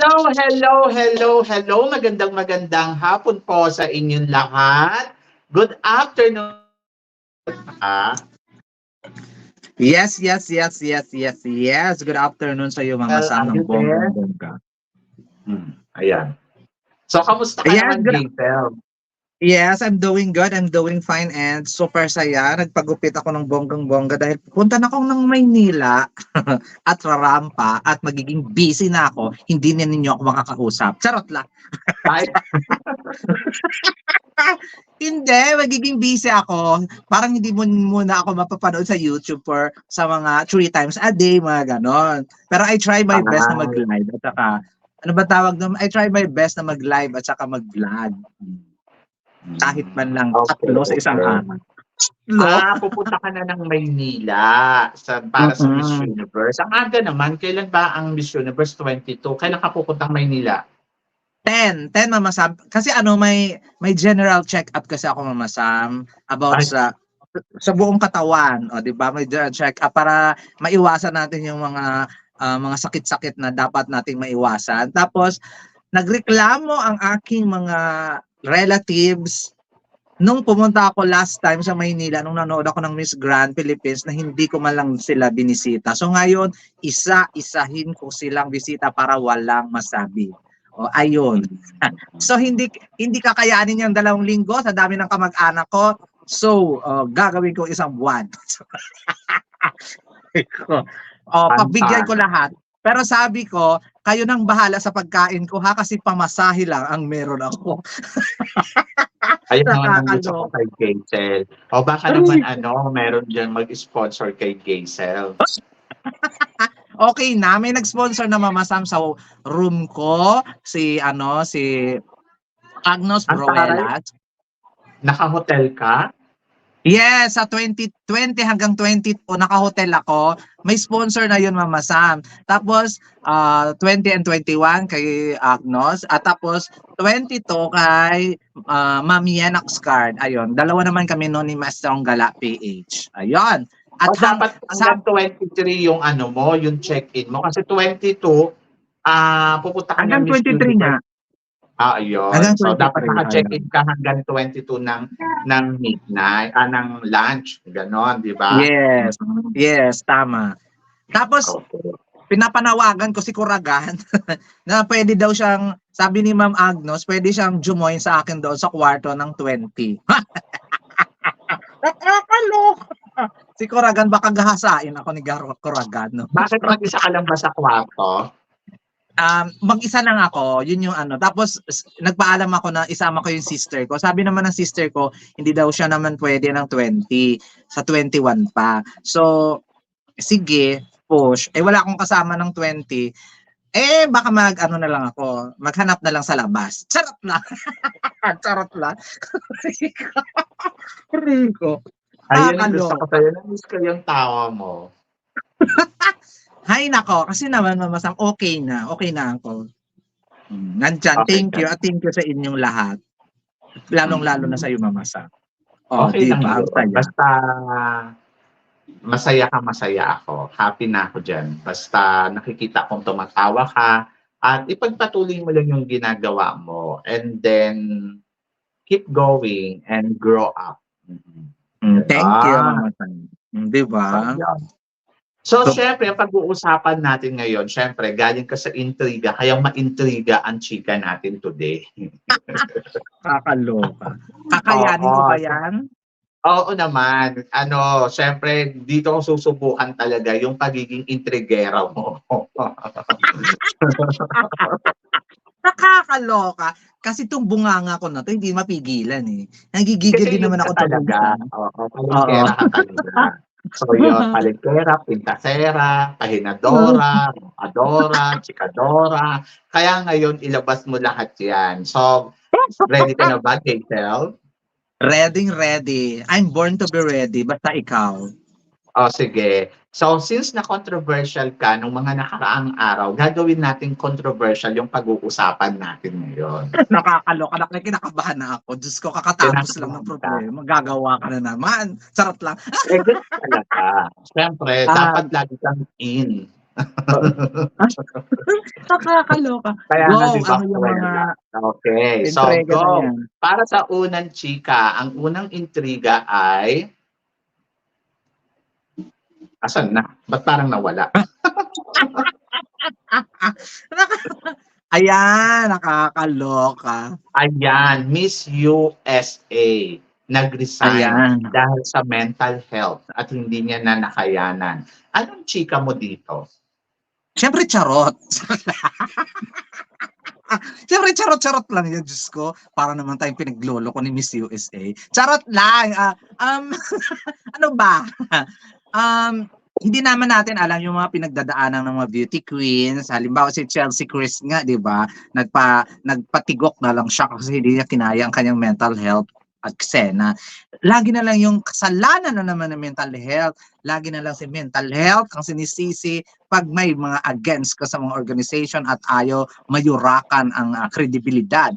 Hello, hello, hello, hello. Magandang hapon po sa inyong lahat. Good afternoon. Ah, Yes. Good afternoon sa iyo mga well, Sam are ng you there? bonggang-bongga. Ayan. So, kamusta ka Yes, naman, good. Giselle? Yes, I'm doing good. I'm doing fine and super saya. Nagpagupit ako ng bonggang-bongga dahil pupunta na ako ng Maynila at rarampa at magiging busy na ako. Hindi na ninyo ako makakausap. Charot lang. Ay, Hindi, magiging busy ako. Parang hindi mo muna ako mapapanood sa YouTube for sa mga 3 times a day, mga ganon. Pero I try my best na ay. mag-live at saka, ano ba tawag doon? I try my best na mag-live at saka mag-vlog. Kahit man lang Okay, tatlo sa isang okay. araw. Tatlo? Pupunta ka na ng Maynila para sa Miss Mm-mm. Universe. Ang aga naman, kailan ba ang Miss Universe 22? Kailan ka pupuntang Maynila? 10 Mama Sam. Kasi may general check-up kasi ako Mama Sam about Ay, sa buong katawan, o 'di ba? May general check-up para maiwasan natin yung mga sakit-sakit na dapat nating maiwasan. Tapos nagreklamo ang aking mga relatives nung pumunta ako last time sa Maynila nung nanood ako ng Miss Grand Philippines na hindi ko man lang sila binisita. So ngayon, isa-isahin ko silang bisita para walang masabi. O ayun. So hindi kakayanin yung 2 linggo sa dami ng kamag-anak ko. So gagawin ko 1 buwan. Pagbigyan ko Fantastic. lahat. Pero sabi ko, kayo nang bahala sa pagkain ko ha kasi pamasahe lang ang meron ako. Ayun naman ang gusto ko Nakakaloka. kay Gaisel. O baka naman meron dyan mag-sponsor kay Gaisel. Okay na, may nag-sponsor na Mama Sam sa room ko, si Agnos Ang taray, Broelas. naka-hotel ka? Yes, sa 2020 hanggang 22 naka-hotel ako. May sponsor na 'yun Mama Sam. Tapos 20 and 21 kay Agnos at tapos 22 kay Ma'am Yenax Card. Ayun, dalawa naman kami noon ni Mastrong Gala PH. Ayun. O At dapat hanggang 23 yung yung check-in mo? Kasi 22, pupunta ka ng hanggang Miss 23 nga. Universe. Ayun. Hanggang So, dapat 23 ayun. naka-check-in ka hanggang 22 ng midnight, ng lunch. Ganon, di ba? Yes. Yes, tama. Tapos Okay. pinapanawagan ko si Kuragan na pwede daw siyang, sabi ni Ma'am Agnos, pwede siyang jumoin sa akin doon sa kwarto ng 20. Nakakaloka. Si Kuragan baka gahasain ako ni Kuragan. No? Bakit mag-isa ka lang ba sa kwarto? Mag-isa lang ako, yun yung ano. Tapos nagpaalam ako na isama ko yung sister ko. Sabi naman ng sister ko, hindi daw siya naman pwede ng 20, sa 21 pa. So, sige, push. Wala akong kasama ng 20. Baka na lang ako, maghanap na lang sa labas. Charot lang. Charot lang. Rico. Ayun ang gusto ko Nakakaloka. sa'yo. Namiss ko yung tawa mo. Hay nako, kasi naman Mama Sam, okay na ako. Nandyan, Okay thank ka. you at thank you sa inyong lahat. Lalong-lalo na sa iyo Mama Sam. Okay Di lang ba? Ang yun. saya. Basta masaya ka, masaya ako. Happy na ako dyan. Basta nakikita kong tumatawa ka at ipagpatuloy mo lang yung ginagawa mo and then keep going and grow up. Thank you Diba? Mama Sam. Di ba? So, So- syempre, ang pag-uusapan natin ngayon, syempre, galing ka sa intriga, kaya maintriga ang chika natin today. Kakaloka. Kakayanin ko ba yan? Oo naman. Syempre, dito ko susubukan talaga yung pagiging intrigera mo. Nakakaloka. Kasi itong bunganga ko na to, hindi mapigilan eh. Nagigigil Kasi din yun naman ka ako talaga. minsan. Oo, Oo. palengkera ka talaga. So yun, palengkera, pintasera, pahinadora, adora, chikadora. Kaya ngayon, ilabas mo lahat yan. So, ready ka na ba, Gatel? Ready. I'm born to be ready. Basta ikaw. O sige. So, since na-controversial ka nung mga nakaraang araw, gagawin natin controversial yung pag-uusapan natin ngayon. Nakakaloka. Kinakabahan na ako. Diyos ko, kakatapos lang ng problema. Gagawa ka na naman. Sarot lang. Good talaga. Siyempre, dapat lagi kang in. Nakakaloka. Kaya nga si Go, ano yung mga Vaquela. Okay, so intriga na go. yan? Para sa unang chika, ang unang intriga ay asan na? Ba't parang nawala? Ayan, nakakaloka. Ayan, Miss USA nag-resign Ayan. dahil sa mental health at hindi niya na nakayanan. Anong chika mo dito? Siyempre charot. Siyempre charot-charot lang yan, Diyos ko. Para naman tayong pinaglolo ko ni Miss USA. Charot lang. Ano ba? Hindi naman natin alam yung mga pinagdadaanan ng mga beauty queens. Halimbawa si Chelsea Chris nga, 'di ba? Nagpatigok na lang siya kasi hindi niya kinaya ang kanyang mental health at eksena. Lagi na lang yung kasalanan na naman ng mental health. Lagi na lang si mental health ang sinisisi pag may mga against ka sa mga organization at ayaw mayurakan ang kredibilidad,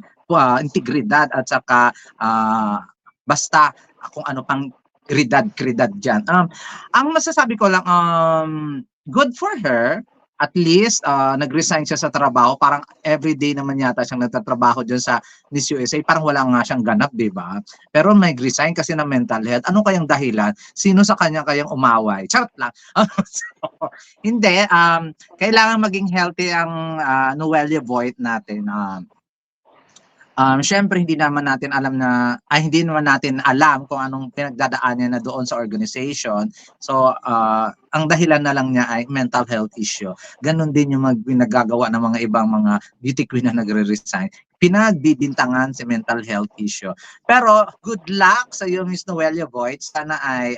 integridad at saka basta kung ano pang kredad dyan. Ang masasabi ko lang, good for her. At least, nag-resign siya sa trabaho. Parang everyday naman yata siyang nagtatrabaho dyan sa Miss USA. Parang wala nga siyang ganap, di ba? Pero nag-resign kasi ng mental health. Ano kayang dahilan? Sino sa kanya kayang umaway? Charot lang. So, hindi. Kailangan maging healthy ang Noelia Voigt natin. Siyempre hindi naman natin hindi naman natin alam kung anong pinagdadaan niya na doon sa organization. So, ang dahilan na lang niya ay mental health issue. Ganon din yung nagagawa ng mga ibang mga beauty queen na nagre-resign. Pinagbibintangan si mental health issue. Pero good luck sa iyo, Miss Noelia Voigt. Sana ay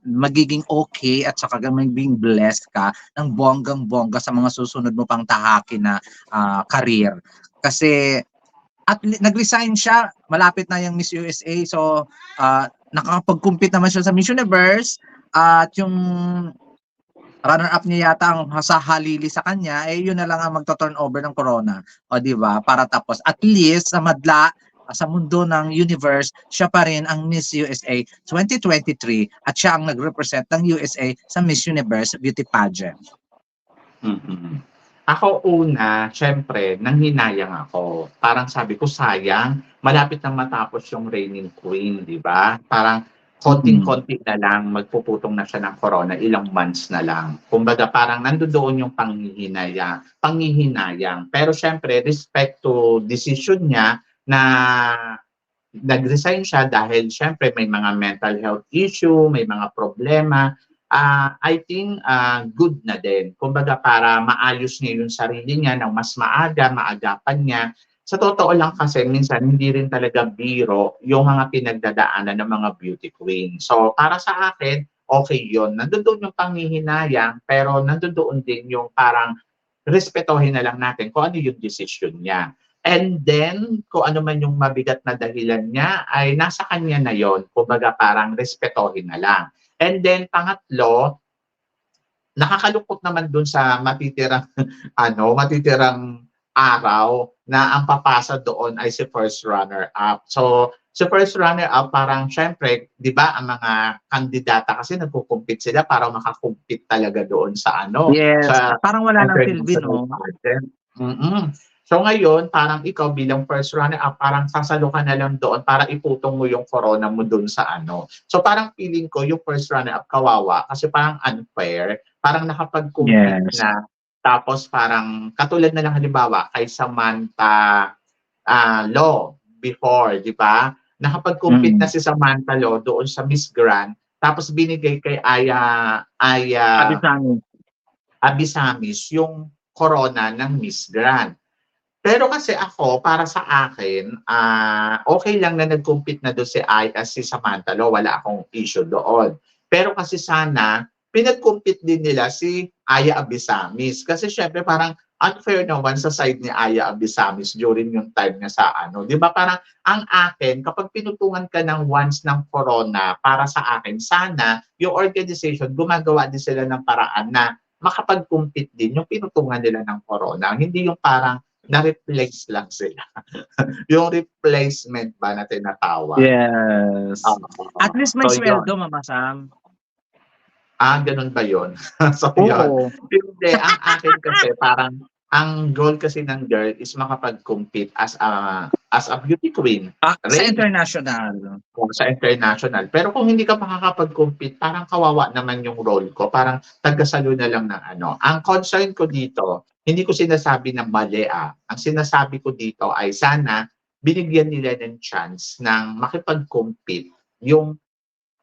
magiging okay at saka magiging blessed ka ng bonggang-bongga sa mga susunod mo pang tahaki na career. Kasi nag-resign siya, malapit na yung Miss USA, so nakakapag-compete naman siya sa Miss Universe at yung runner-up niya yata ang hasahalili sa kanya, yun na lang ang magto-turnover ng corona. O di ba? Para tapos at least sa madla sa mundo ng universe, siya pa rin ang Miss USA 2023 at siya ang nag-represent ng USA sa Miss Universe Beauty Pageant. Mm-hmm. Ako una, syempre, nanghinayang ako. Parang sabi ko, sayang, malapit na matapos yung reigning queen, di ba? Parang konting-konti na lang, magpuputong na siya ng corona, ilang months na lang. Kumbaga, parang nandoon yung panghihinayang. Pero syempre, respect to decision niya na nag-resign siya dahil syempre may mga mental health issue, may mga problema. I think good na din. Kumbaga para maayos niya yung sarili niya ng mas maagapan niya. Sa totoo lang kasi minsan hindi rin talaga biro yung mga pinagdadaanan ng mga beauty queen. So para sa akin, okay yun. Nandoon yung panghihinayang pero nandoon din yung parang respetohin na lang natin kung ano yung decision niya. And then, kung ano man yung mabigat na dahilan niya, ay nasa kanya na yon. Kumbaga parang respetohin na lang. And then, pangatlo, nakakalungkot naman dun sa matitirang, matitirang araw na ang papasa doon ay si first runner-up. So, si first runner-up, parang syempre, di ba, ang mga kandidata kasi nagkukumpit sila para makakumpit talaga doon sa Yes, sa parang wala nang silbi, international no? pageant. Mm-mm. So ngayon, parang ikaw bilang first runner-up, parang sasalo ka na lang doon para iputong mo yung corona mo doon sa So parang feeling ko yung first runner-up kawawa kasi parang unfair. Parang nakapag-compete Yes. na. Tapos parang katulad na lang halimbawa kay Samantha Law before, di ba? Nakapag-compete na si Samantha Law doon sa Miss Grand. Tapos binigay kay Aya Abisamis yung corona ng Miss Grand. Pero kasi ako, para sa akin, okay lang na nag-compete na doon si Samantha Law, wala akong issue doon. Pero kasi sana, pinag-compete din nila si Aya Abisamis. Kasi syempre parang unfair naman sa side ni Aya Abisamis during yung time niya sa Di ba parang ang akin, kapag pinutungan ka ng once ng corona, para sa akin, sana yung organization, gumagawa din sila ng paraan na makapag-compete din yung pinutungan nila ng corona. Hindi yung parang na-replace lang sila. Yung replacement ba na tinatawag? Yes. At least may So, sweldo, yun. Mama Sam. Ganun ba yun? So, yun. Oo. Hindi, ang akin kasi parang, ang goal kasi ng girl is makapag-compete as a beauty queen. Sa Reign international. sa international. Pero kung hindi ka makakapag-compete, parang kawawa naman yung role ko. Parang tagasalo na lang ng ano. Ang concern ko dito, hindi ko sinasabi na mali Ang sinasabi ko dito ay sana binigyan nila ng chance ng makipag-compete yung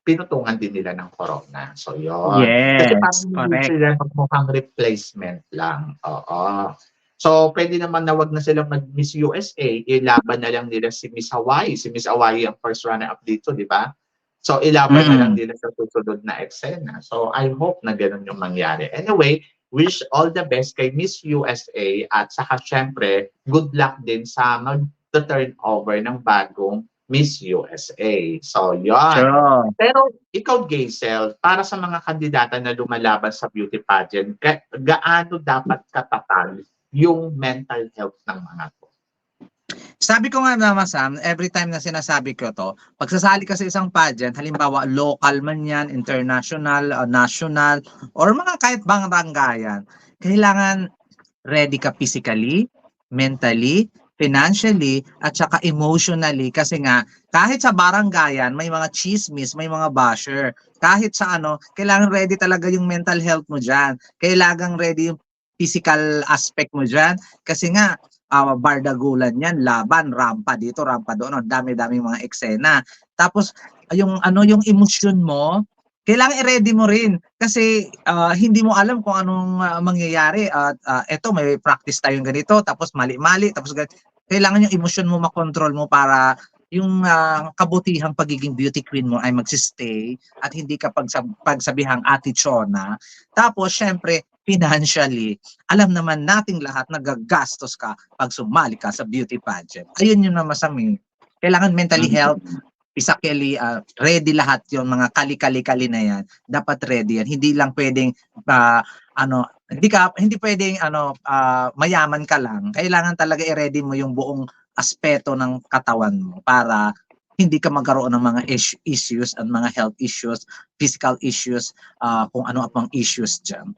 pinutungan din nila ng corona. So, yon. Kasi Yes, parang hindi correct. sila magmukhang replacement lang. Oo. So, pwede naman na wag na silang mag-Miss USA, ilaban na lang nila si Miss Hawaii. Si Miss Hawaii ang first runner-up dito, di ba? So, ilaban na lang Mm. nila sa susunod na eksena. So, I hope na ganun yung mangyari. Anyway, wish all the best kay Miss USA at saka syempre, good luck din sa mag-turn over ng bagong Miss USA. So, yon. True. Pero ikaw, Gaisel, para sa mga kandidata na lumalaban sa beauty pageant, gaano dapat katatag yung mental health ng mga to? Sabi ko nga naman Sam, every time na sinasabi ko to, pagsasali ka sa isang pageant, halimbawa local man yan, international, national, or mga kahit bang ranggayan, kailangan ready ka physically, mentally, financially, at saka emotionally. Kasi nga, kahit sa baranggayan, may mga chismis, may mga basher. Kahit sa ano, kailangan ready talaga yung mental health mo dyan. Kailangan ready yung physical aspect mo dyan. Kasi nga, bardagulan yan, laban, rampa dito, rampa doon, ang dami-dami mga eksena. Tapos, yung ano, yung emosyon mo, kailangan i-ready mo rin kasi hindi mo alam kung anong mangyayari at eto may practice tayong ganito tapos mali-mali tapos kailangan yung emosyon mo makontrol mo para yung kabutihang pagiging beauty queen mo ay magsistay at hindi ka pagsabihang Ate Chona. Tapos syempre financially, alam naman nating lahat nagagastos ka pag sumali ka sa beauty pageant. Ayun yung namasami. Kailangan mentally health, physically ready lahat yon, mga kali-kali-kali na yan. Dapat ready yan. Hindi lang pwedeng hindi pwedeng mayaman ka lang. Kailangan talaga i-ready mo yung buong aspeto ng katawan mo para hindi ka magkaroon ng mga issues at mga health issues, physical issues, kung ano pang issues diyan.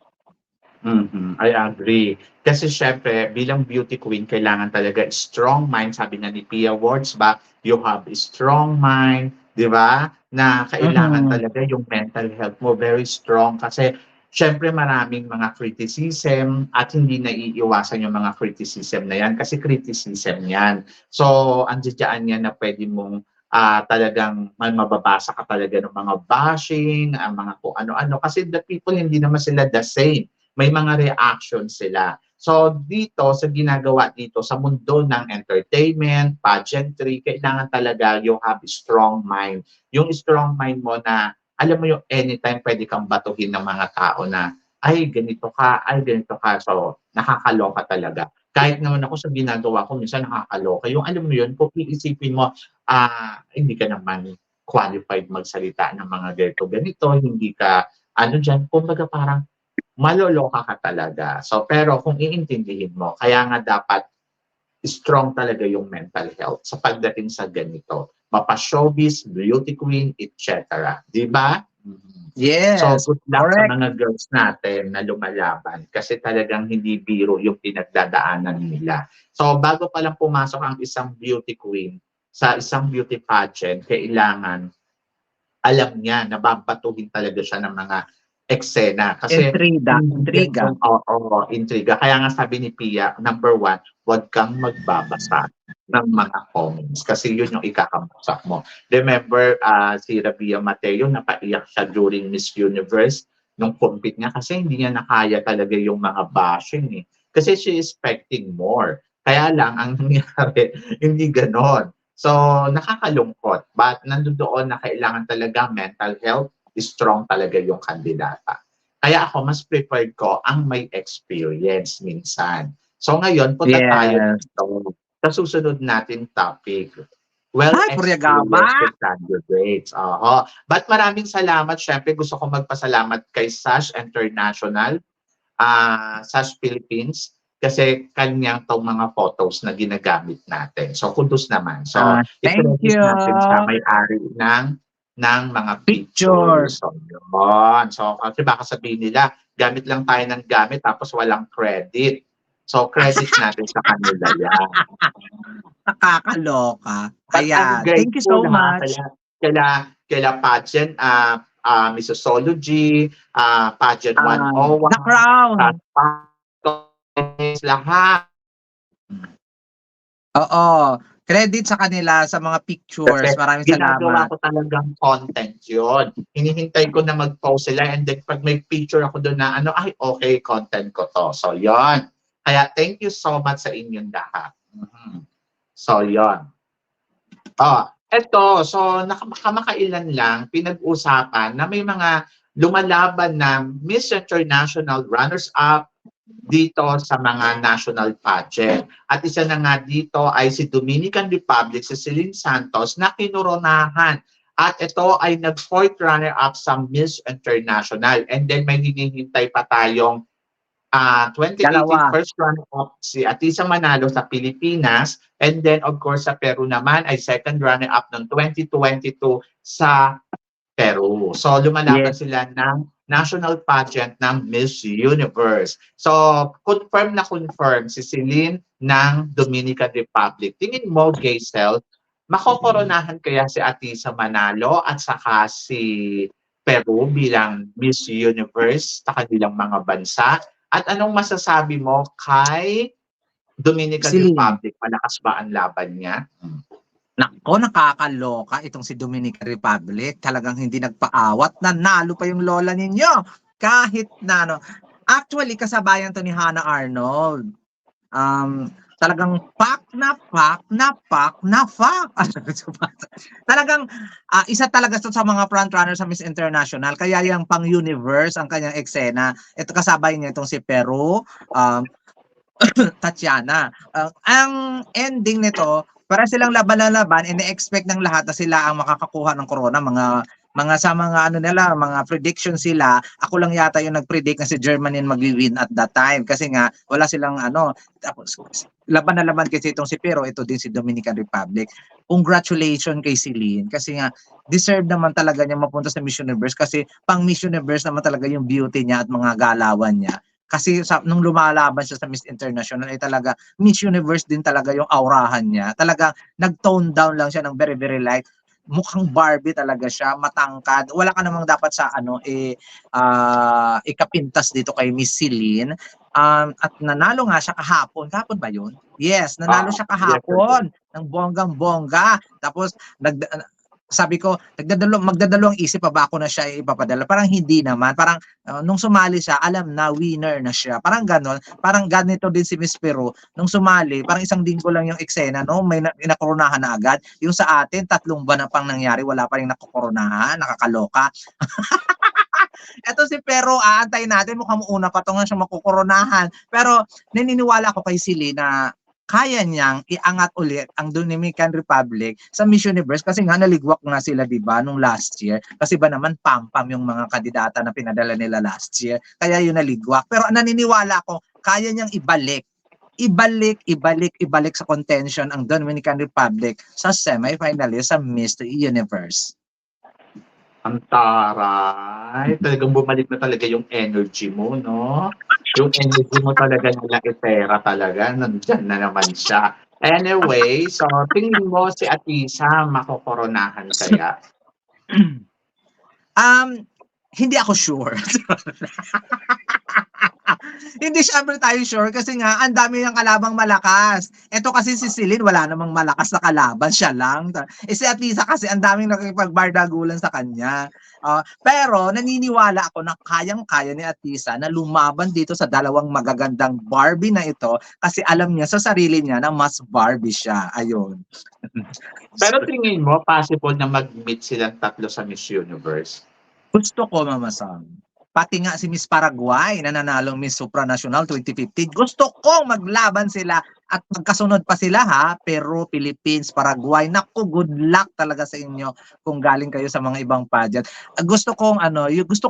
I agree. Kasi syempre, bilang beauty queen, kailangan talaga strong mind. Sabi nga ni Pia Words ba, you have a strong mind, di ba? Na kailangan talaga yung mental health mo very strong. Kasi syempre maraming mga criticism at hindi naiiwasan yung mga criticism na yan kasi criticism yan. So, andiyan yan na pwede mong talagang mababasa ka talaga ng mga bashing, ang mga kung ano-ano. Kasi the people, hindi naman sila the same, may mga reaction sila. So dito, sa ginagawa dito, sa mundo ng entertainment, pageantry, kailangan talaga you have a strong mind. Yung strong mind mo na, alam mo yung anytime pwede kang batuhin ng mga tao na, ay ganito ka, ay ganito ka. So nakakaloka talaga. Kahit naman ako sa ginagawa ko, minsan nakakaloka. Yung alam mo yun, kung iisipin mo, hindi ka naman qualified magsalita ng mga ganito, hindi ka, kumbaga parang, maloloka ka talaga. So, pero kung iintindihin mo, kaya nga dapat strong talaga yung mental health sa pagdating sa ganito. Mapa-showbiz, beauty queen, etc. Di ba? So, Yes, good luck sa correct. mga girls natin na lumalaban kasi talagang hindi biro yung pinagdadaanan nila. So, bago pa lang pumasok ang isang beauty queen sa isang beauty pageant, kailangan alam niya na babatuhin talaga siya ng mga eksena. Kasi Intriga. intriga. Kaya nga sabi ni Pia, number 1, huwag kang magbabasa ng mga comments kasi yun yung ikakamusak mo. Remember, si Rabia Mateo, napaiyak siya during Miss Universe nung compete niya kasi hindi niya nakaya talaga yung mga bashing eh. Kasi she is expecting more. Kaya lang, ang nangyari, hindi ganon. So, nakakalungkot. But nandoon na kailangan talaga mental health, strong talaga yung kandidata. Kaya ako, mas preferred ko ang may experience minsan. So ngayon, punta tayo Yes. dito sa susunod natin topic. Puriagama. Well-experienced candidates. But maraming salamat. Siyempre, gusto ko magpasalamat kay Sash International, Sash Philippines, kasi kanyang tong mga photos na ginagamit natin. So, kudos naman. So, Thank i-credit you. natin sa may-ari ng ng mga Pictures. pictures. So, yun. So, kasi baka sabihin nila, gamit lang tayo ng gamit tapos walang credit. So, credit natin sa kanila yan. Nakakaloka. But I'm Ayan. Thank you grateful so ha, much. kaya pageant, Missology, pageant The 101, Crown. lahat. Oo. Credit sa kanila sa mga pictures. Kasi Maraming ginagawa salamat. ko talagang content yun. Hinihintay ko na mag-post sila and then pag may picture ako doon na ano, ay okay, content ko to. So yon. Kaya thank you so much sa inyong lahat. So yon. Eto, so kamakailan lang pinag-usapan na may mga lumalaban na Miss International runners-up dito sa mga national pageant. At isa na nga dito ay si Dominican Republic, si Celine Santos na kinoronahan. At ito ay nag-fourth runner-up sa Miss International. And then may hinihintay pa tayong 2018 Dalawa. first runner-up si Atisa Manalo sa Pilipinas. And then of course sa Peru naman ay second runner-up ng 2022 sa Peru. So lumalaban Yes. sila ng national pageant ng Miss Universe. So confirm si Celine ng Dominican Republic. Tingin mo, Gaysel, makokoronahan kaya si Atisa Manalo at saka si Peru bilang Miss Universe sa kanilang mga bansa? At anong masasabi mo kay Dominican Celine. Republic? Malakas ba ang laban niya? Nako, nakakaloka itong si Dominican Republic. Talagang hindi nagpaawat. Nanalo pa yung lola ninyo. Kahit na ano. Actually, kasabayan to ni Hannah Arnold. Talagang pak na pak na pak na pak. Talagang isa talaga to sa mga frontrunner sa Miss International. Kaya yung pang-universe ang kanyang eksena. Ito kasabay niya itong si Peru, Tatiana. Ang ending nito, para silang laban na laban, ine-expect ng lahat na sila ang makakakuha ng corona. Mga sa mga ano nila, mga prediction sila. Ako lang yata yung nag-predict na si Germany magwi-win at that time kasi nga wala silang ano, tapos laban na laban kasi itong si Pero, ito din si Dominican Republic. Congratulations kay Celine kasi nga deserve naman talaga niya mapunta sa Miss Universe kasi pang Miss Universe naman talaga yung beauty niya at mga galawan niya. Kasi nung lumalaban siya sa Miss International ay talaga Miss Universe din talaga yung aurahan niya. Talaga nag-tone down lang siya ng very very light. Mukhang Barbie talaga siya, matangkad. Wala ka namang dapat sa ano ikapintas dito kay Miss Celine. At nanalo nga siya kahapon. Kahapon ba 'yun? Yes, nanalo siya Yes, kahapon ng bonggang-bongga. Tapos sabi ko, magdadalawang isip pa ba ako na siya ipapadala? Parang hindi naman. Parang nung sumali siya, alam na winner na siya. Parang ganon. Parang ganito din si Miss Peru. Nung sumali, parang isang linggo lang yung eksena, no? May nakoronahan na agad. Yung sa atin, 3 buwan na pang nangyari, wala pa rin nakokoronahan. Nakakaloka. Eto si Pero, aantayin natin. Mukhang una pa to nga siya makokoronahan. Pero naniniwala ako kay Silly na kaya niyang iangat ulit ang Dominican Republic sa Miss Universe kasi nga naligwak nga sila 'di ba nung last year kasi ba naman pam-pam yung mga kandidata na pinadala nila last year kaya yun naligwak pero naniniwala ako kaya niyang ibalik sa contention ang Dominican Republic sa semi-finalist sa Miss Universe. Ang taray. Talagang bumalik na talaga yung energy mo, no? Yung energy mo talaga nila Itera talaga. Nandyan na naman siya. Anyway, so tingin mo si Atisa makokoronahan kaya? Hindi ako sure. Hindi syempre tayo sure kasi nga ang dami ng kalabang malakas. Ito kasi si Celine wala namang malakas na kalaban, siya lang. Si Atisa kasi ang daming nakikipagbardagulan sa kanya. Pero naniniwala ako na kayang-kaya ni Atisa na lumaban dito sa dalawang magagandang Barbie na ito kasi alam niya sa sarili niya na mas Barbie siya. Ayun. Pero tingin mo, possible na mag-meet silang tatlo sa Miss Universe? Gusto ko, Mama Sam. Pati nga si Miss Paraguay na nanalong Miss Supranational 2015. Gusto ko maglaban sila at magkasunod pa sila ha. Peru, Philippines, Paraguay. Naku, good luck talaga sa inyo kung galing kayo sa mga ibang pageant. Gusto ko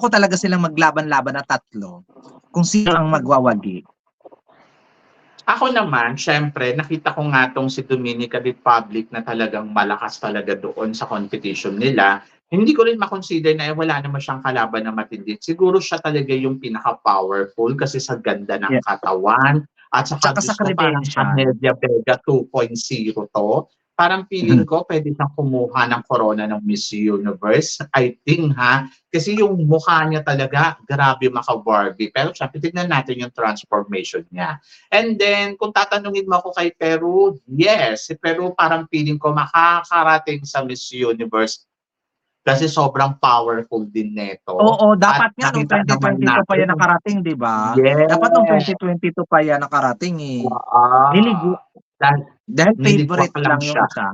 talaga silang maglaban-laban na tatlo. Kung sino ang magwawagi. Ako naman, syempre, nakita ko nga tong si Dominican Republic na talagang malakas talaga doon sa competition nila. Hindi ko rin ma-consider na wala naman siyang kalaban na matindi. Siguro siya talaga yung pinaka-powerful kasi sa ganda ng Yeah. katawan at saka Tsaka sa Diyos ko parang credential. Amelia Vega 2.0 to. Parang feeling ko pwede siyang kumuha ng corona ng Miss Universe. I think kasi yung mukha niya talaga, grabe maka-Barbie. Pero syempre, tignan natin yung transformation niya. And then, kung tatanungin mo ako kay Peru, yes, si Peru parang feeling ko makakarating sa Miss Universe kasi sobrang powerful din neto Oo, at dapat nga nung nakita naman 2022 pa yan natin nakarating, 'di ba? Dapat nung yes, 2022 pa yan nakarating, eh. oo. Niligu Dahil dahil niligwak favorite lang lang yung siya. isa.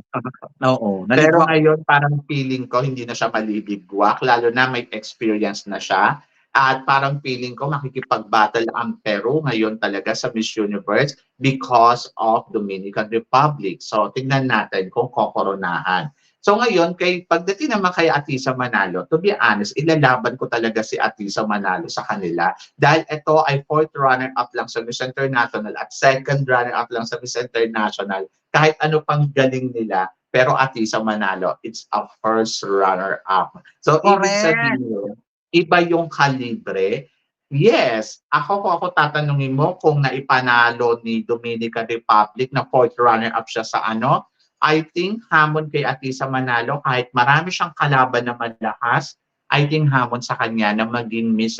Oo, Pero naligwak. ngayon parang feeling ko hindi na siya maliligwak lalo na may experience na siya at parang feeling ko makikipag-battle ang Peru ngayon talaga sa Miss Universe because of Dominican Republic. So tingnan natin kung kokoronahan. So ngayon, pagdating naman kay Atisa Manalo, to be honest, ilalaban ko talaga si Atisa Manalo sa kanila dahil ito ay fourth runner-up lang sa Miss International at second runner-up lang sa Miss International. Kahit ano pang galing nila, pero Atisa Manalo, it's a first runner-up. So, ibig Correct. sabihin, iba yung kalibre. Yes, kung ako tatanungin mo kung naipanalo ni Dominican Republic na fourth runner-up siya sa ano, I think hamon kay Atisa Manalo kahit marami siyang kalaban na malakas, I think hamon sa kanya na maging Miss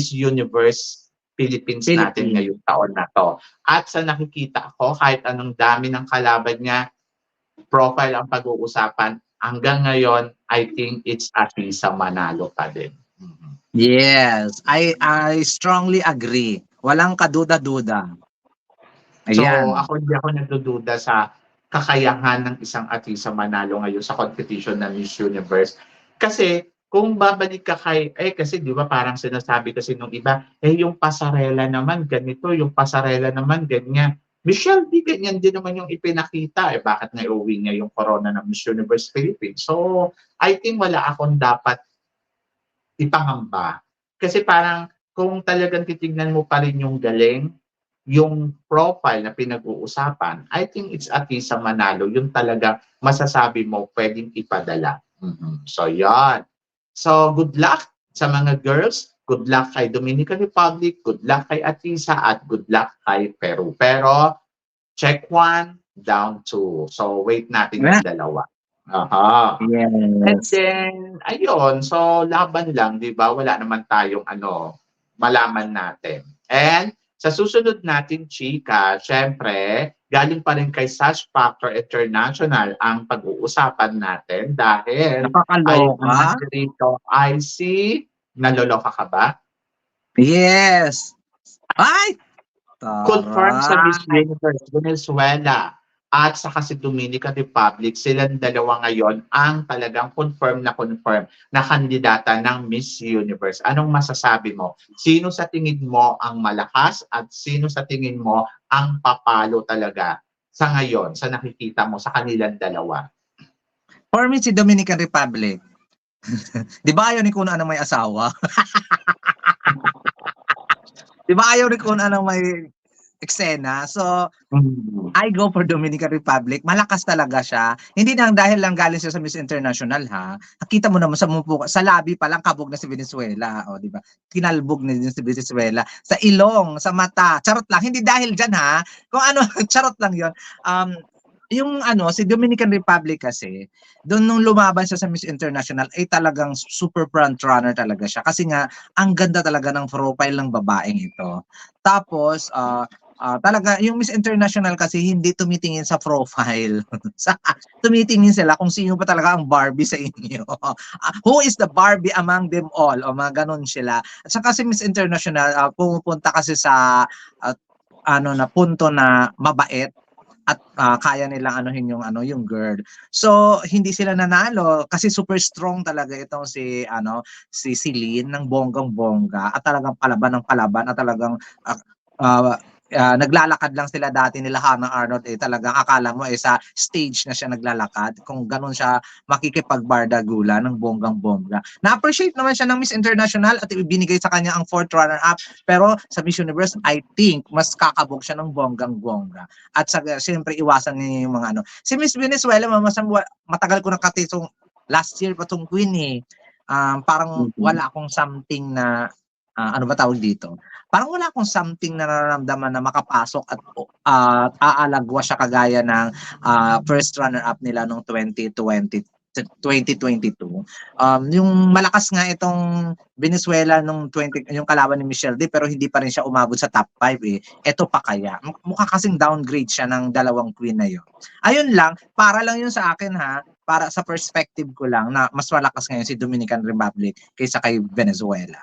Universe Philippines natin Philippines. ngayong taon na to. At sa nakikita ko, kahit anong dami ng kalaban niya, profile ang pag-uusapan, hanggang ngayon, I think it's Atisa Manalo pa din. Yes, I strongly agree. Walang kaduda-duda. So, Ayan. hindi ako nagdududa sa kakayahan ng isang Atisa Manalo ngayon sa competition ng Miss Universe. Kasi, kung babalik ka kasi di ba parang sinasabi kasi nung iba, yung pasarela naman ganito, yung pasarela naman ganyan. Michelle, di ganyan din naman yung ipinakita. Bakit na uwi niya yung corona ng Miss Universe Philippines? So, I think wala akong dapat ipangamba. Kasi parang kung talagang titignan mo pa rin yung galing, yung profile na pinag-uusapan, I think it's Atisa Manalo, yung talaga masasabi mo pwedeng ipadala. So, yan. So, good luck sa mga girls. Good luck kay Dominican Republic, good luck kay Atisa, at good luck kay Peru. Pero, check 1, down 2. So, wait natin yung dalawa. Aha. And Yes. then, ayun, so laban lang, di ba? Wala naman tayong malaman natin. And sa susunod nating chika, syempre, galing pa rin kay Sash Factor International ang pag-uusapan natin dahil ay ang Nakakaloka. nandirito ay si, naloloka ka ba? Yes. Ay! Confirmed sa Miss Taray! Universe Venezuela at saka si Dominican Republic, silang dalawa ngayon ang talagang confirm na kandidata ng Miss Universe. Anong masasabi mo? Sino sa tingin mo ang malakas at sino sa tingin mo ang papalo talaga sa ngayon, sa nakikita mo sa kanilang dalawa? For me, si Dominican Republic. Di ba ayaw ni Kuno anong may asawa? Di ba ayaw ni Kuno anong may eksena? So, I go for Dominican Republic. Malakas talaga siya. Hindi lang dahil lang galing siya sa Miss International, ha. Nakita mo naman sa labi pa lang kabog na si Venezuela, o di ba? Kinalbog na din si Venezuela sa ilong, sa mata. Charot lang, hindi dahil diyan, ha. Kung ano, charot lang 'yon. Yung si Dominican Republic kasi, doon nung lumaban siya sa Miss International ay talagang super front runner talaga siya kasi nga ang ganda talaga ng profile ng babaeng ito. Tapos talaga yung Miss International kasi hindi tumitingin sa profile. Tumitingin sila kung sino pa talaga ang Barbie sa inyo. Who is the Barbie among them all? O mga ganun sila. At saka si Miss International pumupunta kasi sa na punto na mabait at kaya nilang anuhin yung girl. So hindi sila nanalo kasi super strong talaga itong si Celine ng bonggang-bongga at talagang palaban ng palaban at talagang naglalakad lang sila dati nila Hannah Arnold talagang akala mo sa stage na siya naglalakad kung ganun siya makikipagbardagulan ng bonggang-bongga. Na-appreciate naman siya ng Miss International at ibinigay sa kanya ang fourth runner-up pero sa Miss Universe I think mas kakabog siya ng bonggang-bongga. At siyempre iwasan niya yung mga si Miss Venezuela matagal ko Last year pa tong Queen eh. Parang wala akong something na ano ba tawag dito? Parang wala akong something na nararamdaman na makapasok at aalagwa siya kagaya ng first runner-up nila nung 2022. Yung malakas nga itong Venezuela nung yung kalaban ni Michelle D, pero hindi pa rin siya umabot sa top 5 eh. Ito pa kaya. Mukha kasing downgrade siya ng dalawang queen na yun. Ayun lang, para lang yun sa akin ha, para sa perspective ko lang na mas malakas ngayon si Dominican Republic kaysa kay Venezuela.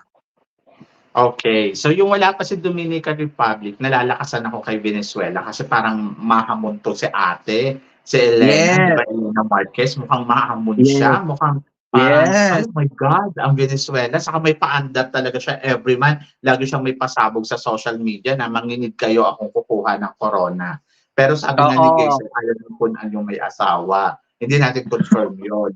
Okay. So yung wala pa si Dominican Republic, nalalakasan ako kay Venezuela kasi parang mahamon to si ate, si Elena, di Yes. ba Elena Marquez, mukhang mahamon Yes. siya, mukhang parang, Yes. oh my God, ang Venezuela, saka may paandar talaga siya every month, lagi siyang may pasabog sa social media na manginid kayo akong kukuha ng corona. Pero sabi nga ni Oo. Casey, alam mo kung ano yung may asawa. Hindi natin confirm yun.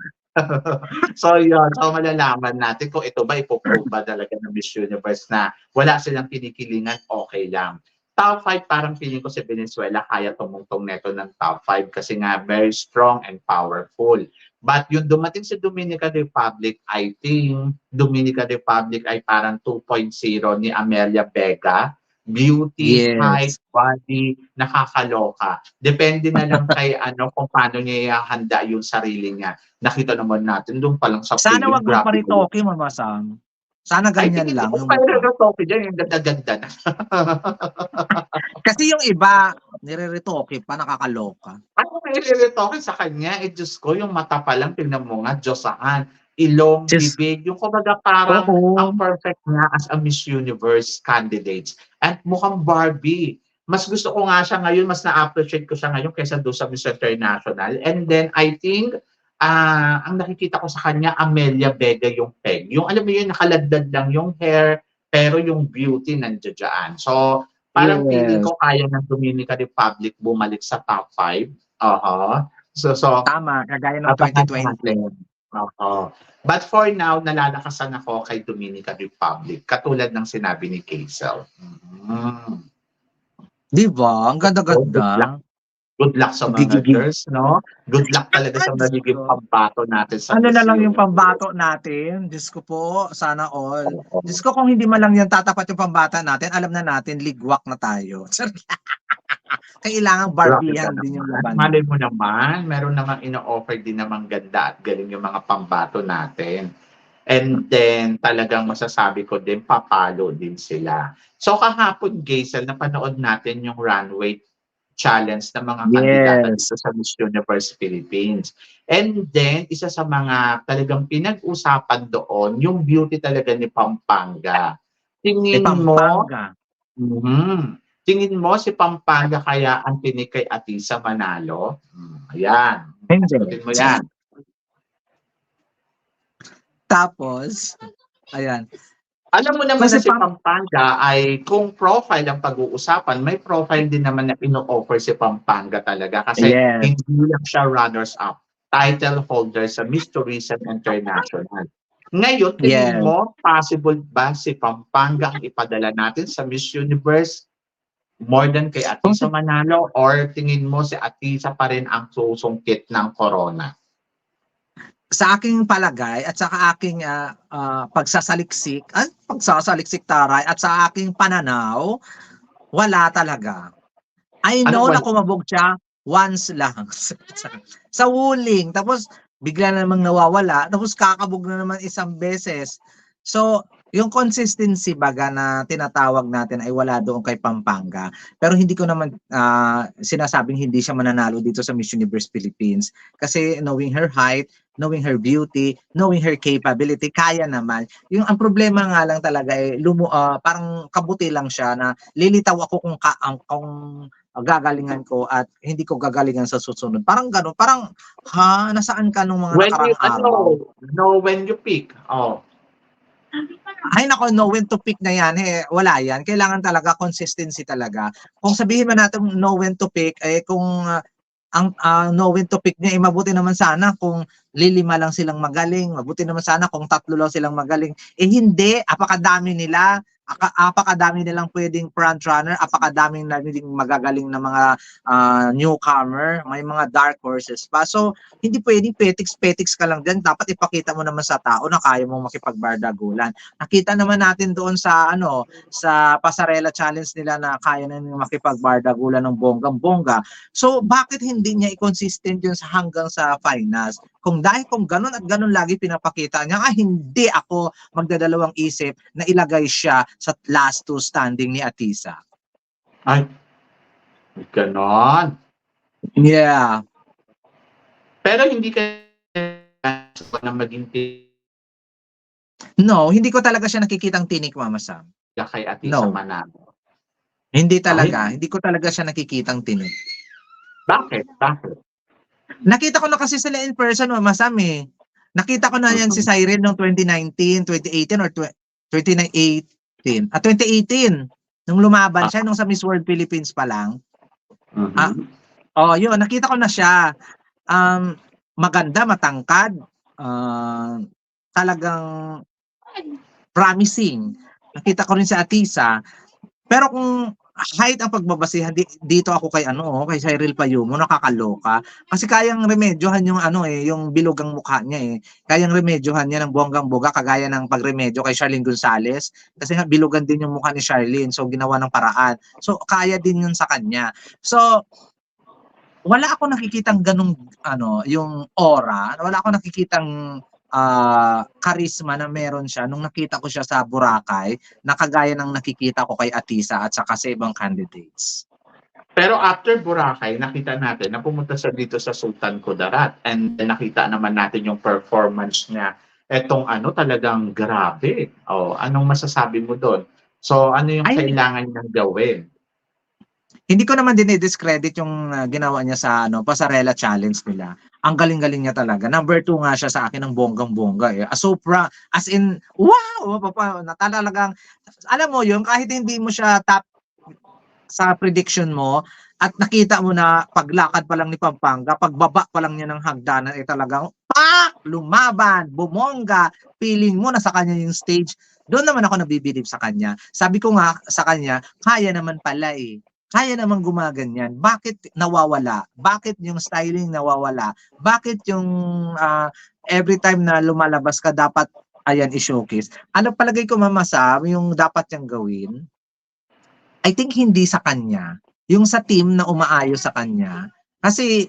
So yun, so malalaman natin kung ito ba ipoprove ba talaga ng Miss Universe na wala silang kinikilingan, okay lang. Top 5 parang feeling ko si Venezuela kaya tumungtong neto ng top 5 kasi nga very strong and powerful. But yung dumating si Dominican Republic, I think Dominican Republic ay parang 2.0 ni Amelia Vega. Beauty, Yes. height, body, nakakaloka. Depende na lang kay kung paano niya ihahanda yung sarili niya. Nakita naman natin doon pa lang sa Sana prelim, wag mo grabe. paritoke, Mama Sam. Sana Ay, ganyan tingin lang ko yung kaya mukha. nag-toke dyan, yung ganda-ganda na. Kasi yung iba, nire-retoke pa, nakakaloka. Ano may retoke sa kanya? Eh, Diyos ko, yung mata pa lang, tingnan mo nga, Diyosahan. Ilong, Just, bibig, yung kumbaga parang ang oo. perfect niya as a Miss Universe candidates. At mukhang Barbie. Mas gusto ko nga siya ngayon, mas na-appreciate ko siya ngayon kaysa doon sa Miss International. And then, I think, ang nakikita ko sa kanya, Amelia Vega yung peg. Yung alam mo yun, nakaladlad lang yung hair, pero yung beauty nandiyan. So, parang feeling Yes. ko kaya ng Dominican Republic bumalik sa top 5. Oo. So, Tama, kagaya ng abangan 2020. natin. Oo. But for now, nalalakasan ako kay Dominican Republic. Katulad ng sinabi ni Kaisel. Di ba? Ang ganda-ganda. Good luck sa mga Gigigil. girls, no? Good luck talaga sa Diyos magiging ko. pambato natin sa Ano Miss na lang yung Universe. pambato natin? Diyos ko po, sana all. Oo. Diyos ko, kung hindi man lang yan tatapat yung pambata natin, alam na natin, ligwak na tayo. Kailangan Grabe ka barbihan din yung naman. laban. Malay mo naman, meron namang ino-offer din namang ganda at galing yung mga pambato natin. And then, talagang masasabi ko din, papalo din sila. So, kahapon, Gaisel, napanood natin yung runway challenge ng mga kandidata Yes. dito sa Miss Universe Philippines. And then, isa sa mga talagang pinag-usapan doon, yung beauty talaga ni Pampanga. Tingin mo, Pampanga. tingin mo si Pampanga kaya ang tinik kay Atisa manalo? Ayan. Hindi. Sagutin mo yan. Tapos, ayan. Alam mo naman Kasi na si Pampanga ay kung profile ang pag-uusapan, may profile din naman na ino-offer si Pampanga talaga kasi Yes. hindi lang siya runners-up, title holder sa Miss Tourism International. Ngayon, tingin Yes. mo, possible ba si Pampanga ang ipadala natin sa Miss Universe more than kay Atisa Manalo or tingin mo si Atisa pa rin ang susungkit ng corona? Sa aking palagay at sa aking pagsasaliksik taray at sa aking pananaw, wala talaga. I know Ano na kumabog siya once lang sa wuling, tapos bigla na namang nawawala, tapos kakabog na naman isang beses. So, yung consistency baga na tinatawag natin ay wala doon kay Pampanga. Pero hindi ko naman sinasabing hindi siya mananalo dito sa Miss Universe Philippines. Kasi knowing her height, knowing her beauty, knowing her capability, kaya naman. Ang problema nga lang talaga ay parang kabuti lang siya na lilitaw ako kung gagalingan ko at hindi ko gagalingan sa susunod. Parang gano'n, parang nasaan ka nung mga nakarang araw? When you pick. Oh. Ay nako, know when to pick na yan. Wala yan. Kailangan talaga consistency talaga. Kung sabihin man natin know when to pick, kung ang know when to pick niya, mabuti naman sana kung lilima lang silang magaling. Mabuti naman sana kung 3 lang silang magaling. Hindi, apakadami nila. apakadami nilang pwedeng front runner, apakadaming naging magagaling na mga newcomer, may mga dark horses pa. So, hindi pwedeng petiks-petiks ka lang dyan. Dapat ipakita mo naman sa tao na kaya mong makipagbardagulan. Nakita naman natin doon sa sa Pasarela Challenge nila na kaya na makipagbardagulan ng bonggang-bongga. So, bakit hindi niya i-consistent yun hanggang sa finals? Kung ganun at ganun lagi pinapakita niya, hindi ako magdadalawang isip na ilagay siya sa last two standing ni Atisa. Ay, ganon. Yeah. Pero hindi ka na maging No, hindi ko talaga siya nakikitang tinik, Mama Sam. kay Atisa No. Manalo. Hindi talaga. Hindi ko talaga siya nakikitang tinik. Bakit? Nakita ko na kasi sila in person, Mama Sam eh. Nakita ko na yan si Cyril noong 2019, 2018 or 2018. 2018. Nung lumaban siya, nung sa Miss World Philippines pa lang. Yun, nakita ko na siya. Maganda, matangkad. Talagang promising. Nakita ko rin sa Atisa. Pero kung height ang pagbabasihan, dito ako kay kay Cyril Payumo, nakakaloka. Kasi kayang remedyohan yung yung bilog ang mukha niya eh. Kayang remedyohan niya ng bonggang-boga kagaya ng pagremedyo kay Charlene Gonzalez. Kasi nga bilugan din yung mukha ni Charlene, so ginawa ng paraan. So kaya din yun sa kanya. So wala ako nakikitang ganung yung aura, wala ako nakikitang charisma na meron siya nung nakita ko siya sa Boracay na kagaya ng nakikita ko kay Atisa at saka sa ibang candidates. Pero after Boracay, nakita natin na pumunta siya dito sa Sultan Kudarat and nakita naman natin yung performance niya. Etong talagang grabe. Anong masasabi mo doon? So ano yung kailangan niyang gawin? Hindi ko naman dinidiscredit yung ginawa niya sa Pasarela Challenge nila. Ang galing-galing niya talaga. Number 2 nga siya sa akin ng bonggang-bongga eh. As in, wow! Na talagang, alam mo yun, kahit hindi mo siya top sa prediction mo, at nakita mo na paglakad pa lang ni Pampanga, pagbaba pa lang niya ng hagdanan, talagang, lumaban, bumongga, feeling mo na sa kanya yung stage. Doon naman ako nabibilib sa kanya. Sabi ko nga sa kanya, kaya naman pala eh. Kaya naman gumaganyan. Bakit nawawala? Bakit yung styling nawawala? Bakit yung every time na lumalabas ka dapat i-showcase? Ano palagay ko, Mama Sam, yung dapat niyang gawin? I think hindi sa kanya. Yung sa team na umaayos sa kanya. Kasi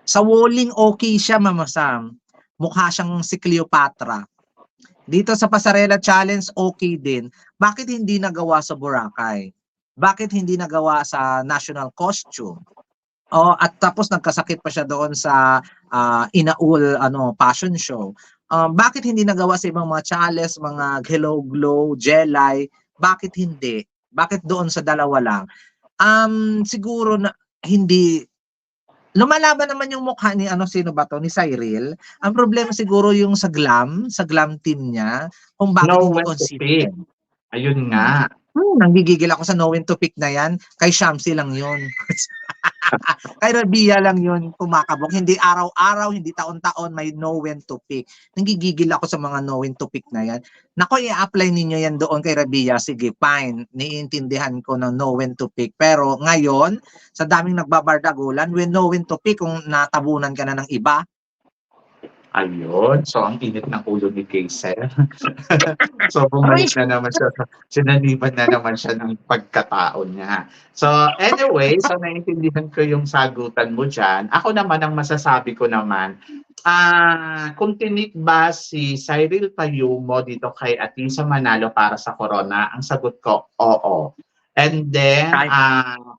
sa walling okay siya, Mama Sam. Mukha siyang si Cleopatra. Dito sa Pasarela Challenge okay din. Bakit hindi nagawa sa Boracay? Bakit hindi nagawa sa national costume? At tapos nagkasakit pa siya doon sa Inaul fashion show. Bakit hindi nagawa sa ibang mga challenge, mga Hello Glow, Jelly? Bakit hindi? Bakit doon sa dalawa lang? Siguro na hindi lumalaban naman yung mukha ni sino ba to? Ni Cyril. Ang problema siguro yung sa glam team niya, kung bakit hindi consistent. Ayun nga. Nanggigigil ako sa no when to pick na yan. Kay Shamsi lang yun. Kay Rabia lang yun kumakabog. Hindi araw-araw, hindi taon-taon may no when to pick. Nanggigigil ako sa mga no when to pick na yan. Nako, i-apply ninyo yan doon kay Rabia. Sige, fine. Niintindihan ko ng no when to pick. Pero ngayon, sa daming nagbabardagulan, when no when to pick, kung natabunan ka na ng iba, ayun. So, ang init ng ulo ni Kaysel. So, bumalik na naman siya. Sinaniban na naman siya ng pagkataon niya. So, anyway, so naiintindihan ko yung sagutan mo dyan. Ako naman, ang masasabi ko naman, kung tinik ba si Cyril Payumo dito kay Atisa Manalo para sa Corona, ang sagot ko, oo. And then,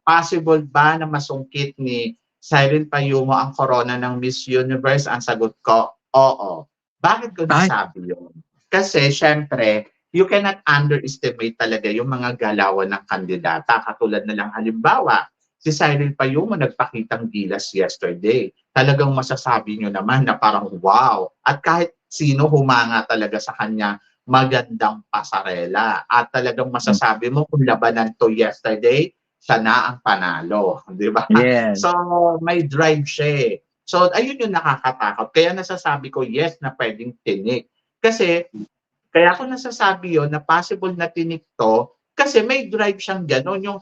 possible ba na masungkit ni Cyril Payumo ang Corona ng Miss Universe? Ang sagot ko, oo. Bakit ko nasabi yun? Kasi, syempre, you cannot underestimate talaga yung mga galawan ng kandidata. Katulad na lang halimbawa, si Cyril Payumo nagpakitang gilas yesterday. Talagang masasabi nyo naman na parang wow. At kahit sino humanga talaga sa kanya, magandang pasarela. At talagang masasabi mo kung labanan to yesterday, siya na ang panalo. Di ba? Yes. So, may drive siya eh. So, ayun yung nakakatakot. Kaya nasasabi ko, yes, na pwedeng tinik. Kasi, Kaya ako nasasabi yun na possible na tinik 'to kasi may drive siyang gano'n, yung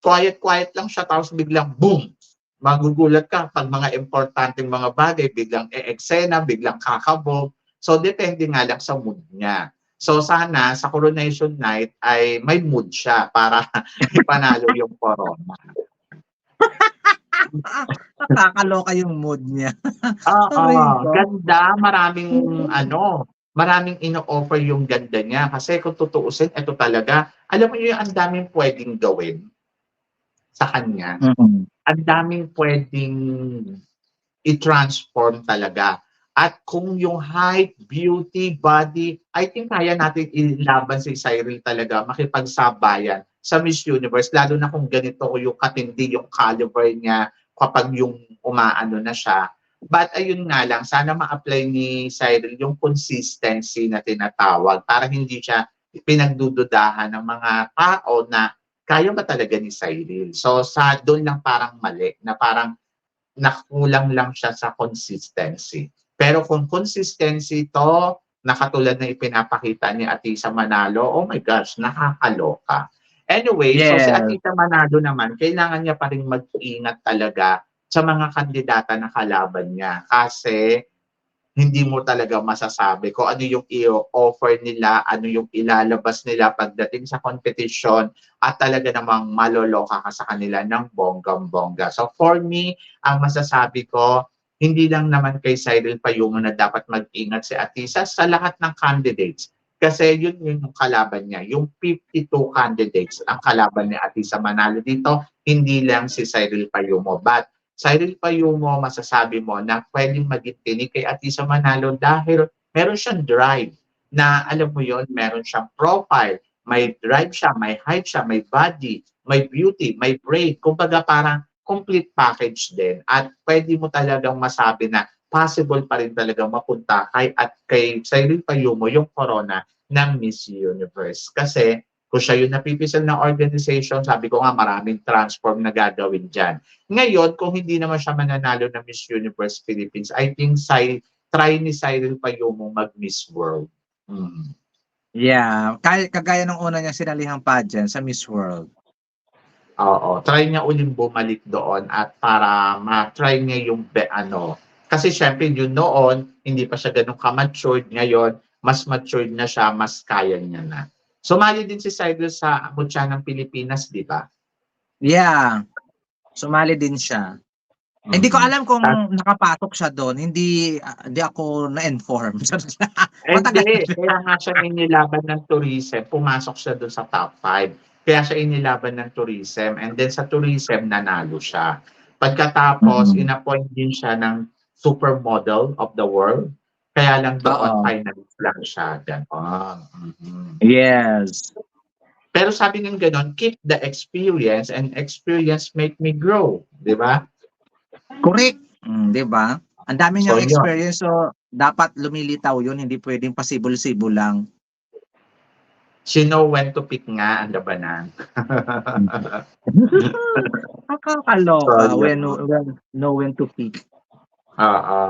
quiet-quiet lang siya tapos biglang boom! Magugulat ka 'pag mga importanteng mga bagay biglang e-eksena, biglang kakabog. So depende nga lang sa mood niya. So sana sa coronation night ay may mood siya para ipanalo yung corona. Nakakaloka yung mood niya. Oo, Aray ko. ganda, maraming ino-offer yung ganda niya kasi kung tutuusin eto talaga, alam mo yung ang daming puwedeng gawin sa kanya, Mm. ang daming puwedeng i-transform talaga. At kung yung height, beauty, body, I think kaya natin ilaban si Cyril talaga, makipagsabayan sa Miss Universe, lalo na kung ganito yung katindi yung caliber niya kapag yung umaano na siya. But ayun nga lang, sana ma-apply ni Cyril yung consistency na tinatawag para hindi siya pinagdududahan ng mga tao na kaya ba talaga ni Cyril. So sa doon lang parang mali, na parang nakulang lang siya sa consistency. Pero kung consistency to, na katulad na ipinapakita ni Atisa Manalo, oh my gosh, nakakaloka. Anyway, so si Yes. Atisa Manalo naman, kailangan niya pa rin mag-ingat talaga sa mga kandidata na kalaban niya kasi hindi mo talaga masasabi kung ano yung i-offer nila, ano yung ilalabas nila pagdating sa competition at talaga namang maloloka ka sa kanila ng bonggang-bongga. So for me, ang masasabi ko, hindi lang naman kay Cyril Payungo na dapat mag-ingat si Atisa sa lahat ng candidates. Kasi yun yung kalaban niya. Yung 52 candidates ang kalaban ni Atisa Manalo dito, hindi lang si Cyril Payungo. But Cyril Payungo, masasabi mo na pwedeng maging tinik kay Atisa Manalo dahil meron siyang drive na alam mo yon, meron siyang profile, may drive siya, may height siya, may body, may beauty, may brain. Kumbaga parang complete package din at pwede mo talagang masabi na possible pa rin talagang mapunta kay Cyril Payungo yung corona ng Miss Universe. Kasi kung siya yung napipisal ng organization, sabi ko nga maraming transform na gagawin dyan. Ngayon, kung hindi naman siya mananalo ng Miss Universe Philippines, I think try ni Cyril Payungo mag-Miss World. Mm. Yeah, kagaya ng una niyang sinalihang pageant sa Miss World. Oo, try niya uling bumalik doon at para ma-try niya yung kasi syempre yun noon, hindi pa siya ganun ka-matured. Ngayon, mas matured na siya, mas kaya niya na. Sumali din si Cyril sa Mutya ng Pilipinas, di ba? Yeah, sumali din siya. Hindi ko Mm. alam kung nakapasok siya doon, hindi ako na-inform. Matagal Hindi, na. kaya nga siya inilaban ng tourism, pumasok siya doon sa top 5. Kaya siya inilaban ng tourism and then sa tourism nanalo siya. Pagkatapos, Mm. inappoint din siya ng supermodel of the world. Kaya lang doon, Oo. finalist lang siya. Ganon. Mhm. Yes. Pero sabi ng ganon, keep the experience and experience make me grow. Di ba? Correct. 'Di ba? Ang dami So niyang yun. experience, so dapat lumilitaw 'yun, hindi puwedeng pasibol-sibol lang. She know when to pick nga ang labanan. So Nakakaloka yun. when to pick.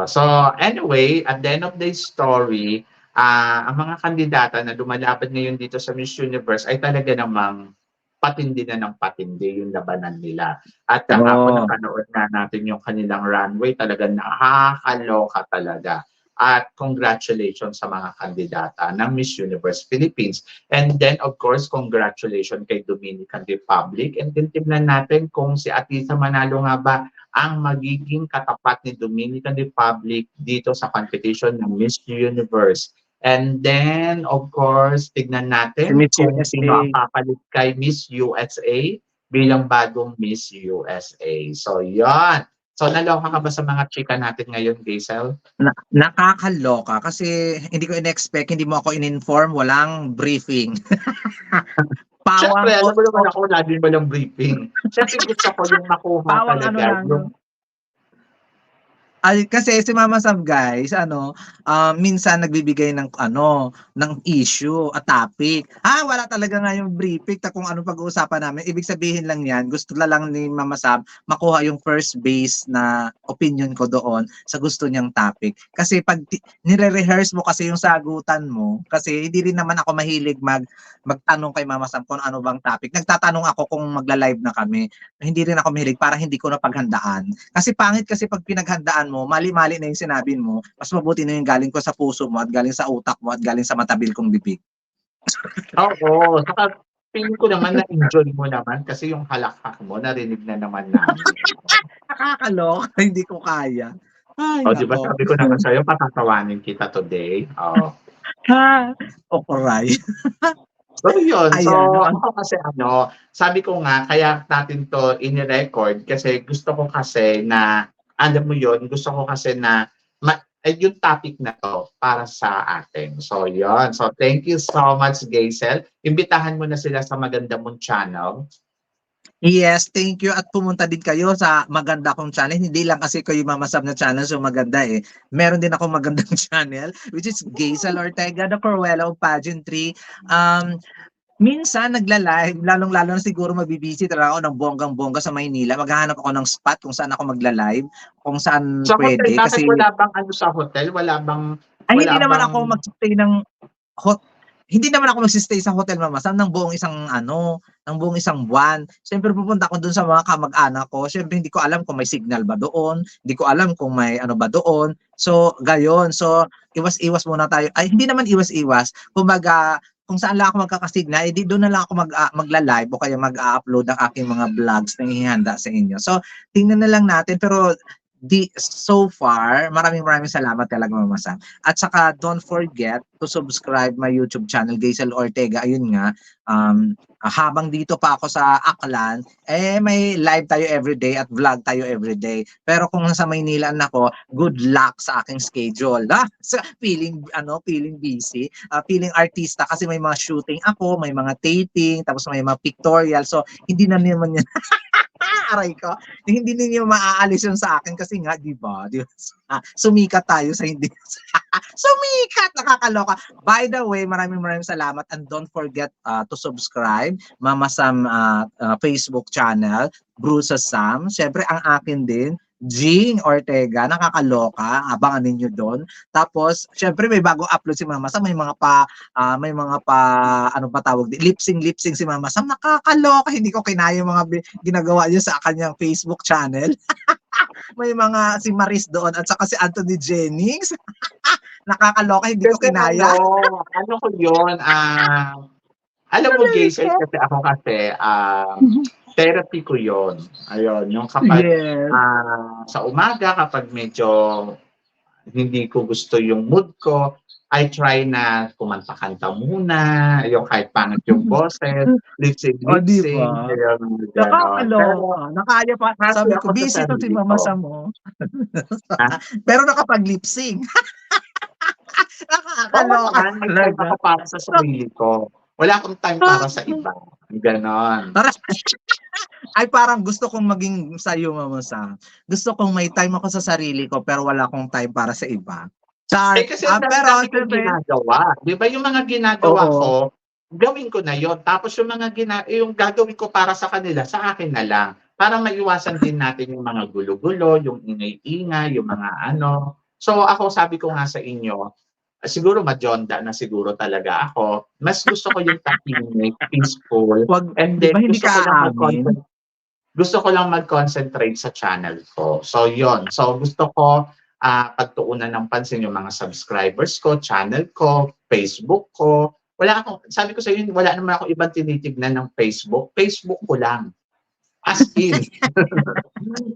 So anyway, at the end of the story, ang mga kandidata na lumalaban ngayon dito sa Miss Universe ay talaga namang patindi na ng patindi yung labanan nila. At kahapon Oo. napanood nga natin yung kanilang runway, talagang nakakaloka talaga. At congratulations sa mga kandidata ng Miss Universe Philippines. And then of course, congratulations kay Dominican Republic. And then tignan natin kung si Atisa Manalo nga ba ang magiging katapat ni Dominican Republic dito sa competition ng Miss Universe. And then, of course, tignan Si natin Miss kung sino ang USA. papalit kay Miss USA bilang bagong Miss USA. So, yan. So, naloka ka ba sa mga chika natin ngayon, Gaisel? Nakakaloka kasi hindi ko in-expect, hindi mo ako in-inform, walang briefing. Siyempre, Pawang alam o mo naman o ako, lagi mo ng briefing. Siyempre, gusto ko yung makuha pawang ano talaga, lang, yung Ay, kasi si Mama Sam guys, minsan nagbibigay ng ng issue at topic. Wala talaga nga yung briefing kung ano pag-uusapan namin. Ibig sabihin lang yan, gusto na lang ni Mama Sam makuha yung first base na opinion ko doon sa gusto niyang topic. Kasi pag nire-rehearse mo kasi yung sagutan mo, kasi hindi rin naman ako mahilig magtanong kay Mama Sam kung ano bang topic. Nagtatanong ako kung magla-live na kami. Hindi rin ako mahilig para hindi ko napaghandaan. Kasi pangit kasi pag pinaghandaan mo, mali-mali na yung sinabi mo, mas mabuti na yung galing ko sa puso mo at galing sa utak mo at galing sa matabil kong bibig. Oo, saka feeling ko naman na-enjoy mo naman kasi yung halakhak mo narinig na naman namin. Nakakaloka, hindi ko kaya. Ay, O, di ba nako. sabi ko naman sa'yo, patatawanin kita today. Oh. Okuray. So yun, so Ayan. ako kasi sabi ko nga kaya natin 'to ini-record kasi gusto ko kasi na alam mo yun, gusto ko kasi na yung topic na 'to para sa atin. So yun, so thank you so much Geisel. Imbitahan mo na sila sa maganda mong channel. Yes, thank you at pumunta din kayo sa maganda kong channel. Hindi lang kasi kayo Mama Sam na channel so maganda eh. Meron din akong magandang channel which is Geisel Ortega, the Cruella of Pageantry. Minsan nagla-live, lalong-lalo na siguro mabibisi talaga ako ng bonggang-bongga sa Maynila. Maghahanap ako ng spot kung saan ako magla-live, kung saan Sa hotel, pwede. bakit Kasi wala bang sa hotel? ay Wala hindi naman bang ako magstay ng hot hindi naman ako magsi-stay sa hotel Mama Sam ng buong isang buwan. Siyempre pupunta ako dun sa mga kamag-anak ko. Siyempre hindi ko alam kung may signal ba doon, hindi ko alam kung may ano ba doon. So gayon. So iwas-iwas muna tayo. Ay hindi naman iwas-iwas. Kumbaga kung saan lang ako magkakasignal, edi doon na lang ako magla-live o kaya mag-a-upload ng aking mga vlogs na ihahanda sa inyo. So tingnan na lang natin pero so far, maraming salamat talaga Mama Sam. At saka don't forget to subscribe my YouTube channel, Geisel Ortega. Ayun nga, habang dito pa ako sa Aklan, may live tayo everyday at vlog tayo everyday. Pero kung nasa Maynila ako, good luck sa aking schedule. So, feeling busy, feeling artista kasi may mga shooting ako, may mga taping, tapos may mga pictorial. So, hindi na naman yan aray ko, hindi ninyo maaalis yun sa akin kasi nga, di ba? Sumikat tayo sa hindi. Sumikat! Nakakaloka. By the way, maraming salamat and don't forget to subscribe Mama Sam Facebook channel, Bruce Sam. Siyempre, ang akin din, Jing Ortega, nakakaloka, abangan ninyo doon. Tapos, syempre may bago upload si Mama Sam, may mga ano pa tawag, lip sync si Mama Sam, nakakaloka, hindi ko kinaya yung mga ginagawa niya sa kanyang Facebook channel. May mga si Maris doon at saka si Anthony Jennings. Nakakaloka, hindi ko kinaya. Ano ko yun, alam mo, Geisel, kasi ako kasi, therapy ko yun. Ayun, yung kapag sa umaga, kapag medyo hindi ko gusto yung mood ko, I try na kumanta-kanta muna, yung kahit pangit yung boses, lip-sync. Nakakaloka. Nakaya pa. Sabi ko, busy to si Mama Sam mo. Pero nakapag-lip-sync. Nakakaloka. May time ako para sa sarili ko. Wala akong time para sa iba. Ganon. Ay parang gusto kong maging sa'yo, Mama Sam. Gusto kong may time ako sa sarili ko pero wala akong time para sa iba. Kasi pero yung ginagawa. Di ba yung mga ginagawa ko, gawin ko na yon. Tapos yung yung gagawin ko para sa kanila, sa akin na lang. Para maiwasan din natin yung mga gulo-gulo, yung ingay-ingay, yung mga ano. So ako sabi ko nga sa inyo, siguro majonda na siguro talaga ako. Mas gusto ko yung tahimik, peaceful. And then gusto ko lang mag-concentrate sa channel ko. So yon. So gusto ko pagtuunan ng pansin yung mga subscribers ko, channel ko, Facebook ko. Sabi ko sa inyo, wala naman ako ibang tinitignan ng Facebook. Facebook ko lang. As in.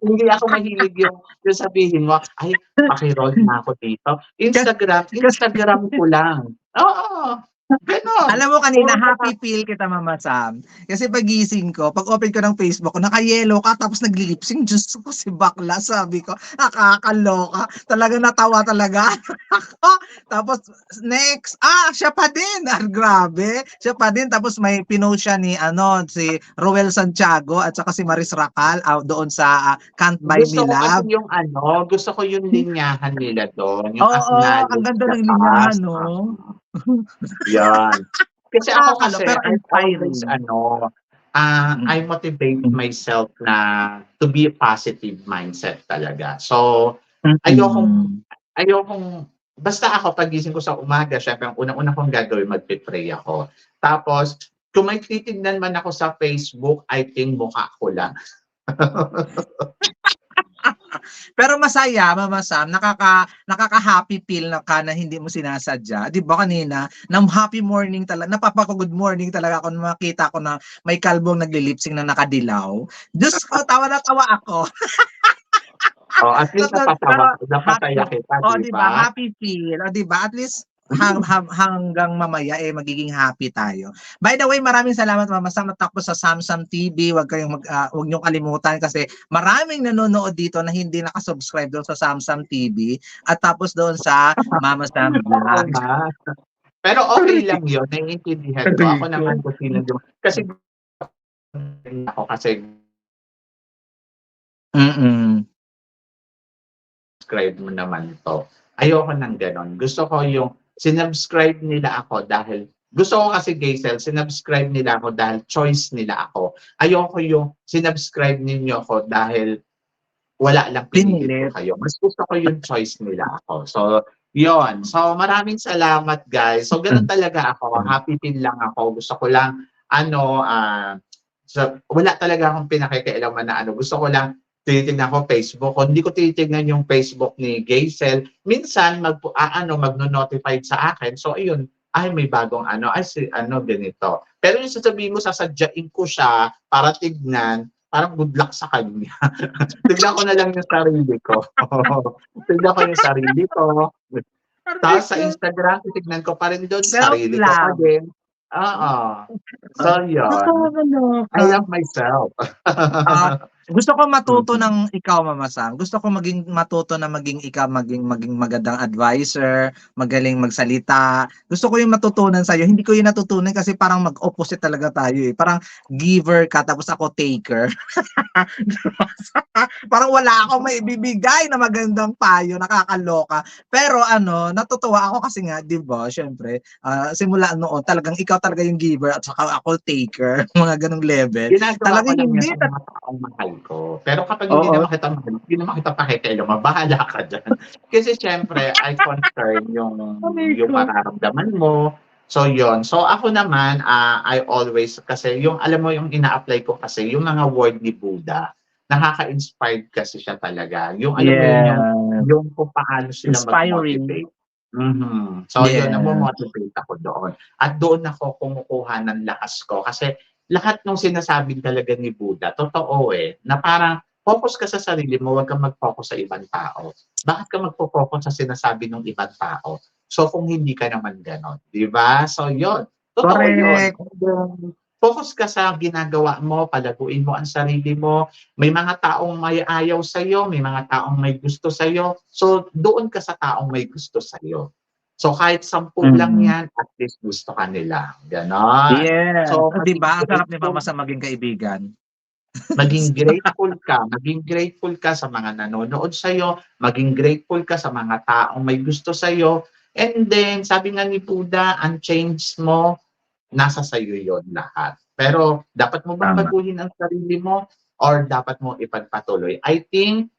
Hindi ako mahilig yung sabihin mo, ay, pakiroll na ako dito. Instagram ko lang. Oo. Gano'n. Alam mo kanina, Puro happy feel kita, Mama Sam. Kasi pagising ko, pag open ko ng Facebook ko, naka-yellow ka tapos nagli-lip-sync. Diyos ko, si bakla, sabi ko, nakakaloka. Talaga natawa talaga ako. Tapos next, siya pa din. Grabe. Siya pa din. Tapos may pinost siya ni si Roel Santiago at saka si Maris Racal doon sa Can't Buy Gusto Me ko kasi Love. yung gusto ko yung linyahan nila do'n, yung Oo, ang acknowledge ganda the ng linyahan, past, 'no? 'yan. Kasi ako Nakakalo kasi pero I always inspiring. I Mm. motivate myself na to be a positive mindset talaga. So, ayokong Mm. ayokong basta ako paggising ko sa umaga siyempre ang unang-una kong gagawin magpe-pray ako. Tapos kung may titignan man ako sa Facebook, I think mukha ko lang. Pero masaya, Mama Sam, nakaka-happy feel na hindi mo sinasadya. 'Di ba kanina, happy morning napapa-good morning talaga ako nung makita ko na may kalbong nagli-lip-sync na nakadilaw. Diyos ko, tawa na tawa ako. Oh, at least Pero napasaya kita, 'di 'di ba, ba? happy feel, 'di ba, at least Hmm. hanggang mamaya, magiging happy tayo. By the way, maraming salamat, Mama Sam, at tapos sa Samsam TV, wag niyong kalimutan kasi maraming nanonood dito na hindi naka-subscribe doon sa Samsam TV at tapos doon sa Mama Sam Oo Vlog. nga. Pero okey Aray lang yun, naiintindihan ko. aray Ako ko. naman kung sino kasi ako kasi Mm. subscribe mo naman 'to. Ayoko ng gano'n. Gusto ko yung sinubscribe nila ako dahil gusto ko kasi Hazel, sinubscribe nila ako dahil choice nila ako. Ayoko yung sinubscribe ninyo ako dahil wala lang pinilit ko Pinilit. kayo. Mas gusto ko yung choice nila ako. So, yon. So, maraming salamat guys. So, gano'n talaga ako. Happy feel lang ako. Gusto ko lang, wala talaga akong pinakikialaman na Gusto ko lang, tinitignan ko Facebook. Kung hindi ko tinitignan yung Facebook ni Hazel, minsan magno-notified sa akin. So, ayun, ay may bagong ganito. Pero yung sasabihin mo, sasadyain ko siya para tignan, parang good luck sa kanya. Tignan ko na lang yung sarili ko. Tignan ko yung sarili ko. Aray Tapos sa ko. Instagram, titignan ko pa rin doon, sarili ko pa Self-love. din. Oo. So, yun. I Nakakaloka. love myself. Ah, gusto ko matuto Mm. ng ikaw, Mama Sam. Gusto ko matuto na maging ikaw, maging magandang adviser, magaling magsalita. Gusto ko yung matutunan sa'yo. Hindi ko yung natutunan kasi parang mag-opposite talaga tayo eh. Parang giver ka tapos ako taker. Parang wala akong maibibigay na magandang payo, nakakaloka. Pero natutuwa ako kasi nga, 'di ba, syempre, simula noon talagang ikaw talaga yung giver at saka ako taker, mga ganong level. Ginagawa ko Talagang lang yan hindi sa mga taong mahal ko. Pero kapag hindi oo, naman kita mahal, hindi naman kita pakikialaman, bahala ka diyan. Kasi siyempre I concern aray yung ko. mararamdaman mo. So yon. So ako naman, I always kasi yung alam mo yung ina-apply ko kasi yung mga word ni Buddha, nakaka-inspired kasi siya talaga. Yung alam mo yun, yung Yes, kung paano sila inspiring. mag-motivate. Mhm. So yun, Yes. namo-motivate ako doon. At doon ako kumukuha ng lakas ko kasi lahat ng sinasabi talaga ni Buddha, totoo na parang focus ka sa sarili mo, huwag kang mag-focus sa ibang tao. Bakit ka magfo-focus sa sinasabi ng ibang tao? So kung hindi ka naman gano'n, 'di ba? So 'yun, totoo 'yun. Correct. And then, focus ka sa ginagawa mo, palaguin mo ang sarili mo. May mga taong may ayaw sa'yo, may mga taong may gusto sa'yo. So doon ka sa taong may gusto sa'yo. So kahit 10 lang Mm. 'yan, at least gusto ka nila, gano'n. Yes. So Oh, 'di maging ba ang sarap ni grateful Mama Sam maging kaibigan. maging grateful ka sa mga nanonood sa'yo, maging grateful ka sa mga taong may gusto sa'yo, and then sabi nga ni Buddha, ang change mo, nasa sa'yo yon lahat. Pero dapat mo bang Tama. baguhin ang sarili mo or dapat mo ipagpatuloy? I think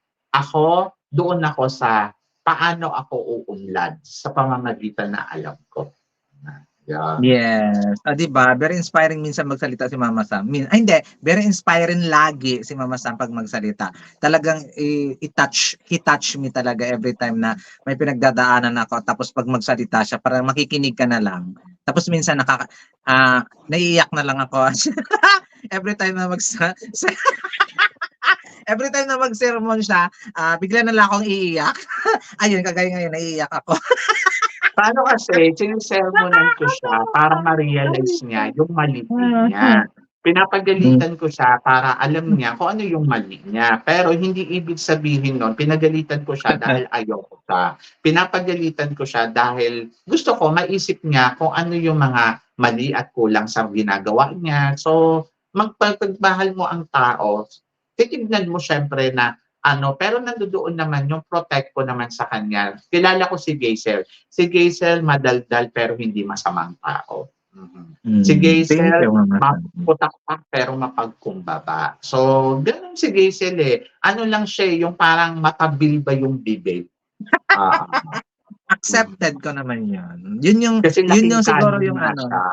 doon ako sa paano ako uunlad sa pamamagitan na alam ko. Yan. Yes. 'Di ba very inspiring minsan magsalita si Mama Sam. Ay hindi, very inspiring lagi si Mama Sam 'pag magsalita. Talagang he touch me talaga every time na may pinagdadaanan ako tapos 'pag magsalita siya parang makikinig ka na lang. Tapos minsan naiiyak na lang ako. Every time na every time na mag-sermon siya, bigla na lang akong iiyak. Ayun, kagaya ngayon naiiyak ako. Paano kasi, sinisermonan ko siya para ma-realize niya yung mali niya. Pinapagalitan ko siya para alam niya kung ano yung mali niya. Pero hindi ibig sabihin nun, pinagalitan ko siya dahil ayoko siya. Pinapagalitan ko siya dahil gusto ko maisip niya kung ano yung mga mali at kulang sa ginagawa niya. So, magpagmahal mo ang tao, titignan mo syempre na pero nandoon naman yung protect ko naman sa kanya. Kilala ko si Geisel. Si Geisel madaldal pero hindi masamang tao. Si Thank Geisel you, Mama Sam. maputakpak pero mapagkumbaba. So, ganun si Geisel eh. Ano lang siya yung parang matabil ba yung bibig? Ah, Accepted ko naman yun. Yun kasi yung laking siguro kalye yung nga siya.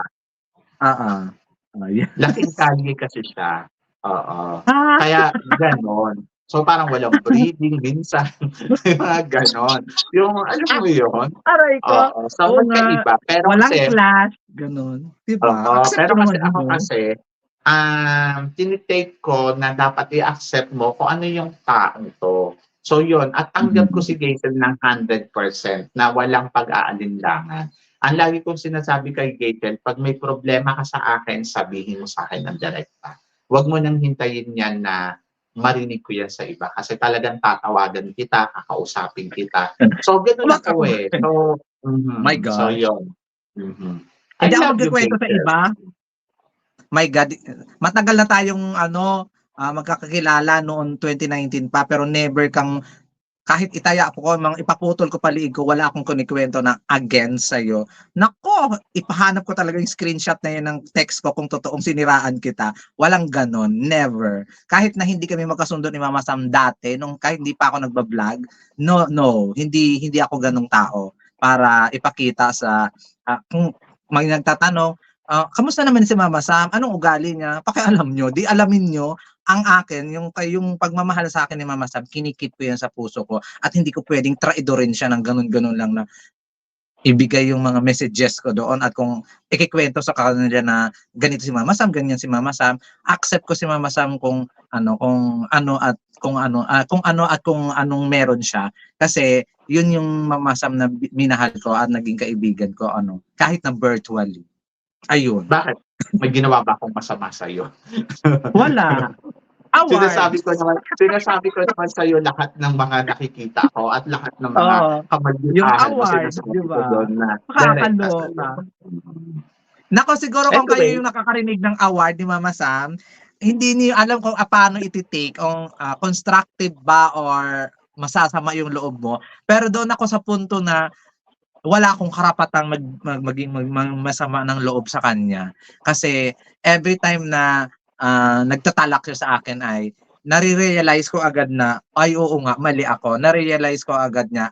Oo. Yeah. Laking kalye kasi siya. Oo. Kaya ganon. So parang walang breathing minsan. Mga ganon. Yung alam mo yun? Aray ko. Oo. So Oo nga. magkaiba. Pero Walang kasi, clash. Ganon. Diba? oo. Accept Pero ko kasi naman ako yun. kasi, tinitake ko na dapat i-accept mo kung ano yung taong to. So yun, at tanggap ko si Gatel ng 100% na walang pag-aalinlangan. Ang lagi kong sinasabi kay Gatel, pag may problema ka sa akin, sabihin mo sa akin ng direkta. Huwag mo nang hintayin yan na marinig ko yan sa iba. Kasi talagang tatawagan kita, kakausapin kita. So, gano'n ako eh. So, My so gosh. yun. I Hindi ako love you, magkikwento sa Gatel. iba. My God, matagal na tayong magkakakilala noon 2019 pa pero never kang kahit itaya ko ipaputol ko paliig ko, wala akong kinikwento na against sa'yo. Nako, ipahanap ko talaga yung screenshot na yun ng text ko kung totoong siniraan kita. Walang ganon, never. Kahit na hindi kami magkasundo ni Mama Sam dati, nung kahit hindi pa ako nagbablog, no, hindi ako ganong tao para ipakita sa, kung may nagtatanong, kamusta naman si Mama Sam? Anong ugali niya? Pakialam nyo, di alamin nyo ang akin, yung pagmamahal sa akin ni Mama Sam, kinikip ko yan sa puso ko at hindi ko pwedeng traidorin siya ng ganun-ganun lang na ibigay yung mga messages ko doon at kung ikikwento sa kanila na ganito si Mama Sam, ganyan si Mama Sam, accept ko si Mama Sam kung ano at kung anong meron siya kasi yun yung Mama Sam na minahal ko at naging kaibigan ko kahit na virtually. Ayun. Bakit? May ginawa ba akong masama sa'yo? Wala. Award. Sinasabi ko naman sa'yo lahat ng mga nakikita ko at lahat ng mga Oo. Yung kamalitahan mo, award, sinasabi di ko ba? doon na direkta sa'yo. Nakakaloka. Nako, siguro kung kayo Anyway, yung nakakarinig ng award ni Mama Sam, hindi niyo alam kung paano iti-take, kung constructive ba or masasama yung loob mo. Pero doon ako sa punto na wala akong karapatang maging masama ng loob sa kanya. Kasi every time na nagtatalak siya sa akin ay nare-realize ko agad na, ay oo nga, mali ako. Nare-realize ko agad na,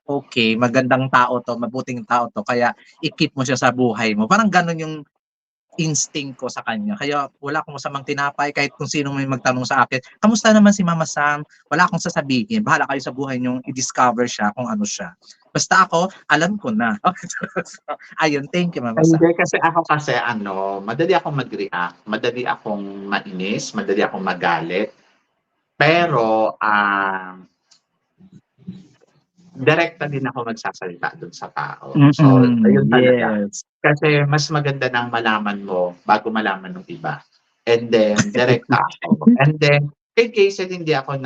okay, magandang tao to, mabuting tao to, kaya i-keep mo siya sa buhay mo. Parang ganun yung instinct ko sa kanya. Kaya wala akong masamang tinapay kahit kung sino may magtanong sa akin, kamusta naman si Mama Sam? Wala akong sasabihin. Bahala kayo sa buhay niyong i-discover siya kung ano siya. Basta ako, alam ko na. Ayun, thank you, Mama Sam. hindi kasi ako madali akong mag-react, madali akong mainis, madali akong magalit. Pero, direkta din ako magsasalita dun sa tao. So, ayun talaga. Yes. Kasi mas maganda nang malaman mo bago malaman ng iba. And then, direkta ako. And then, kay Gazel, hindi ako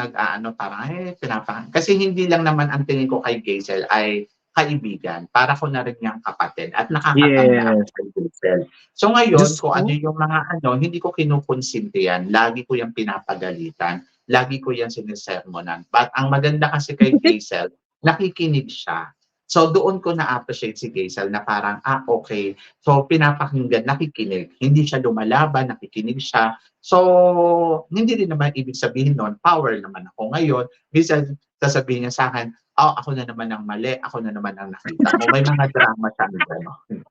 parang, kasi hindi lang naman ang tingin ko kay Gazel ay kaibigan. Para ko na rin niyang kapatid at nakakatanda ako kay Gazel. So ngayon, Diyos kung ko. ano yung mga hindi ko kinukonsinti yan. Lagi ko yung pinapagalitan. Lagi ko yan sinisermonan. But ang maganda kasi kay Gazel, nakikinig siya. So doon ko na-appreciate si Gazel na parang, okay. So pinapakinggan, nakikinig. Hindi siya lumalaban, nakikinig siya. So hindi rin naman ibig sabihin noon, power naman ako ngayon. Minsan sasabihin niya sa akin, ako na naman ang mali, ako na naman ang nakita mo. May mga drama siya na gano'n.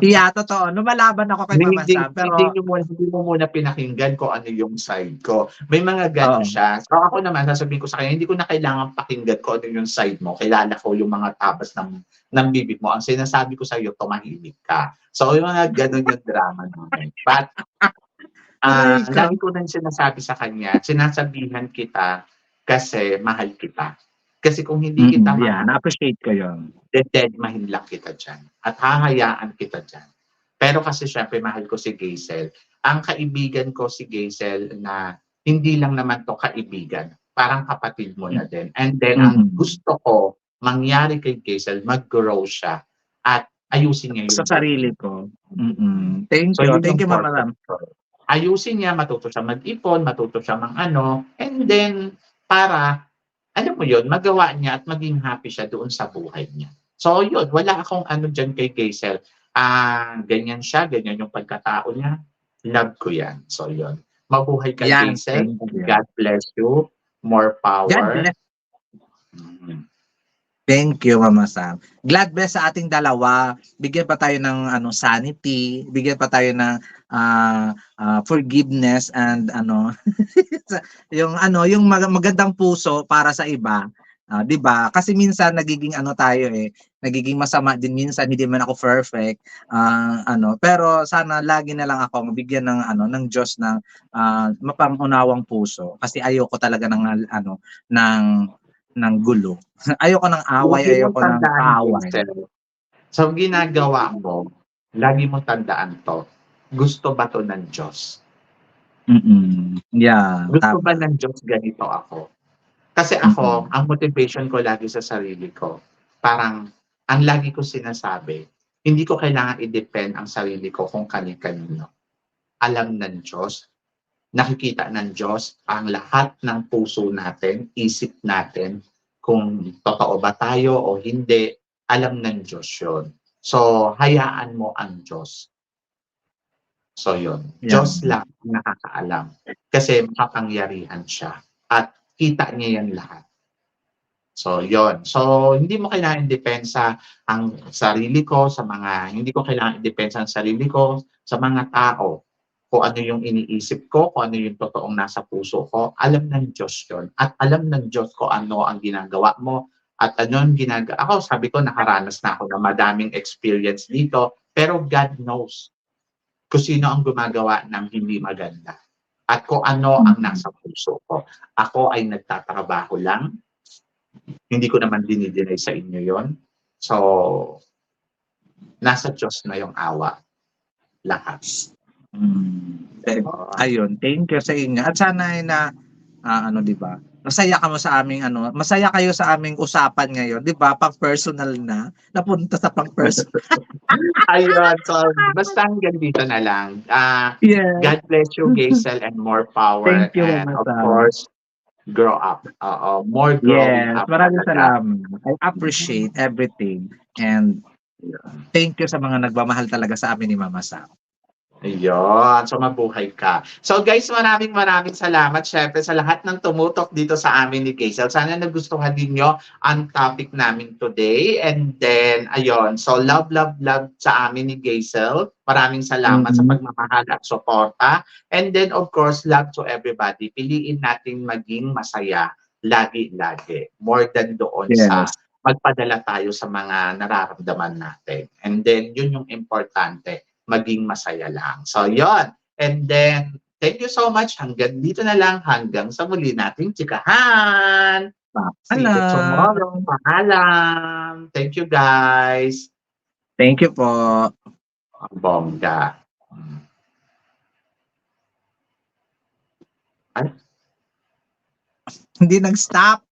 Yeah, totoo. Lumalaban ako kay Mama Sam, pero Hindi mo muna pinakinggan kung ano yung side ko. May mga gano'n siya. So ako naman, sasabihin ko sa kanya, hindi ko na kailangan pakinggan kung ano yung side mo. Kilala ko yung mga tabas ng bibig mo. Ang sinasabi ko sa iyo, tumahimik ka. So yung mga gano'n yung drama namin. But, lagi ko nang sinasabi sa kanya, sinasabihan kita kasi mahal kita. Kasi kung hindi kita Yeah, mahal, na-appreciate ko yun. dededmahin lang kita diyan at hahayaan kita diyan. Pero kasi siyempre mahal ko si Geisel. Ang kaibigan ko si Geisel na hindi lang naman 'to kaibigan, parang kapatid mo na din. And then ang gusto ko mangyari kay Geisel, mag-grow siya at ayusin niya Sa yung sarili buhay. ko. Thank So you. yun Thank yung you, Mama Lam. purpose ko. Ayusin niya, matuto siya mag-ipon, matuto siya mang-ano, and then para alam mo yun, magawa niya at maging happy siya doon sa buhay niya. So yun, wala akong ano diyan kay Geisel. Ganyan siya, ganyan yung pagkatao niya. Love ko yan. So yun. Mabuhay ka, Yan, Geisel. thank you. God bless you. More God power. bless. Mhm. Thank you, Mama Sam. Glad bless sa ating dalawa. Bigyan pa tayo ng sanity, bigyan pa tayo ng forgiveness and yung magandang puso para sa iba. 'Di ba? Kasi minsan nagiging tayo nagiging masama din minsan, hindi man ako perfect. Pero sana lagi na lang ako mabigyan ng Diyos ng mapamunawang puso kasi ayoko talaga ng gulo. Ayoko ng away, Lagi mong ayoko ng tandaan, kaaway. Geisel. Sa ginagawa mo, lagi mong tandaan to. Gusto ba to ng Diyos? Yeah, Gusto ba tama. ng Diyos ganito ako? Kasi Mm. ako, ang motivation ko lagi sa sarili ko, parang ang lagi ko sinasabi, hindi ko kailangan i-depend ang sarili ko kung kani-kanino. Alam ng Diyos, nakikita ng Diyos ang lahat ng puso natin, isip natin, kung totoo ba tayo o hindi, alam ng Diyos yun. So, hayaan mo ang Diyos. So yun, Yeah. Diyos lang ang nakakaalam kasi makapangyarihan siya at kita niya yan lahat. So yun. So hindi mo kailangan i-depensa ang sarili ko sa mga, hindi ko kailangan i-depensa ang sarili ko sa mga tao. Kung ano yung iniisip ko, kung ano yung totoong nasa puso ko, alam ng Diyos yun. At alam ng Diyos ko ano ang ginagawa mo at ano ang ginagawa. Ako, sabi ko, nakaranas na ako ng madaming experience dito, pero God knows kung sino ang gumagawa ng hindi maganda at kung ano ang nasa puso ko. Ako ay nagtatrabaho lang, hindi ko naman dinideny sa inyo yon. So, nasa Diyos na yung awa. Lahat. Ayun, thank you sa inyo. At sana ay di ba? Masaya ka mo sa aming masaya kayo sa aming usapan ngayon, di ba? Pang personal na, napunta sa pang personal. Ayun, so basta hanggang dito na lang. Yes. God bless you, Geisel, and more power. Thank you, And Mama of Sam. course, grow up. More growing Yes, up maraming talaga. salamat. I appreciate everything and thank you sa mga nagmamahal talaga sa amin ni Mama Sam. Ayun. So, mabuhay ka. So, guys, maraming salamat syempre sa lahat ng tumutok dito sa amin ni Geisel. Sana nagustuhan din nyo ang topic namin today. And then, ayun. So, love sa amin ni Geisel. Maraming salamat sa pagmamahal at suporta. And then, of course, love to everybody. Piliin natin maging masaya lagi-lagi. More than doon sa magpadala tayo sa mga nararamdaman natin. And then, yun yung importante, maging masaya lang. So, yon. And then, thank you so much. Hanggang dito na lang. Hanggang sa muli nating chikahan. See you tomorrow. Paalam. Thank you, guys. Thank you po. Bongga. Hindi nag-stop.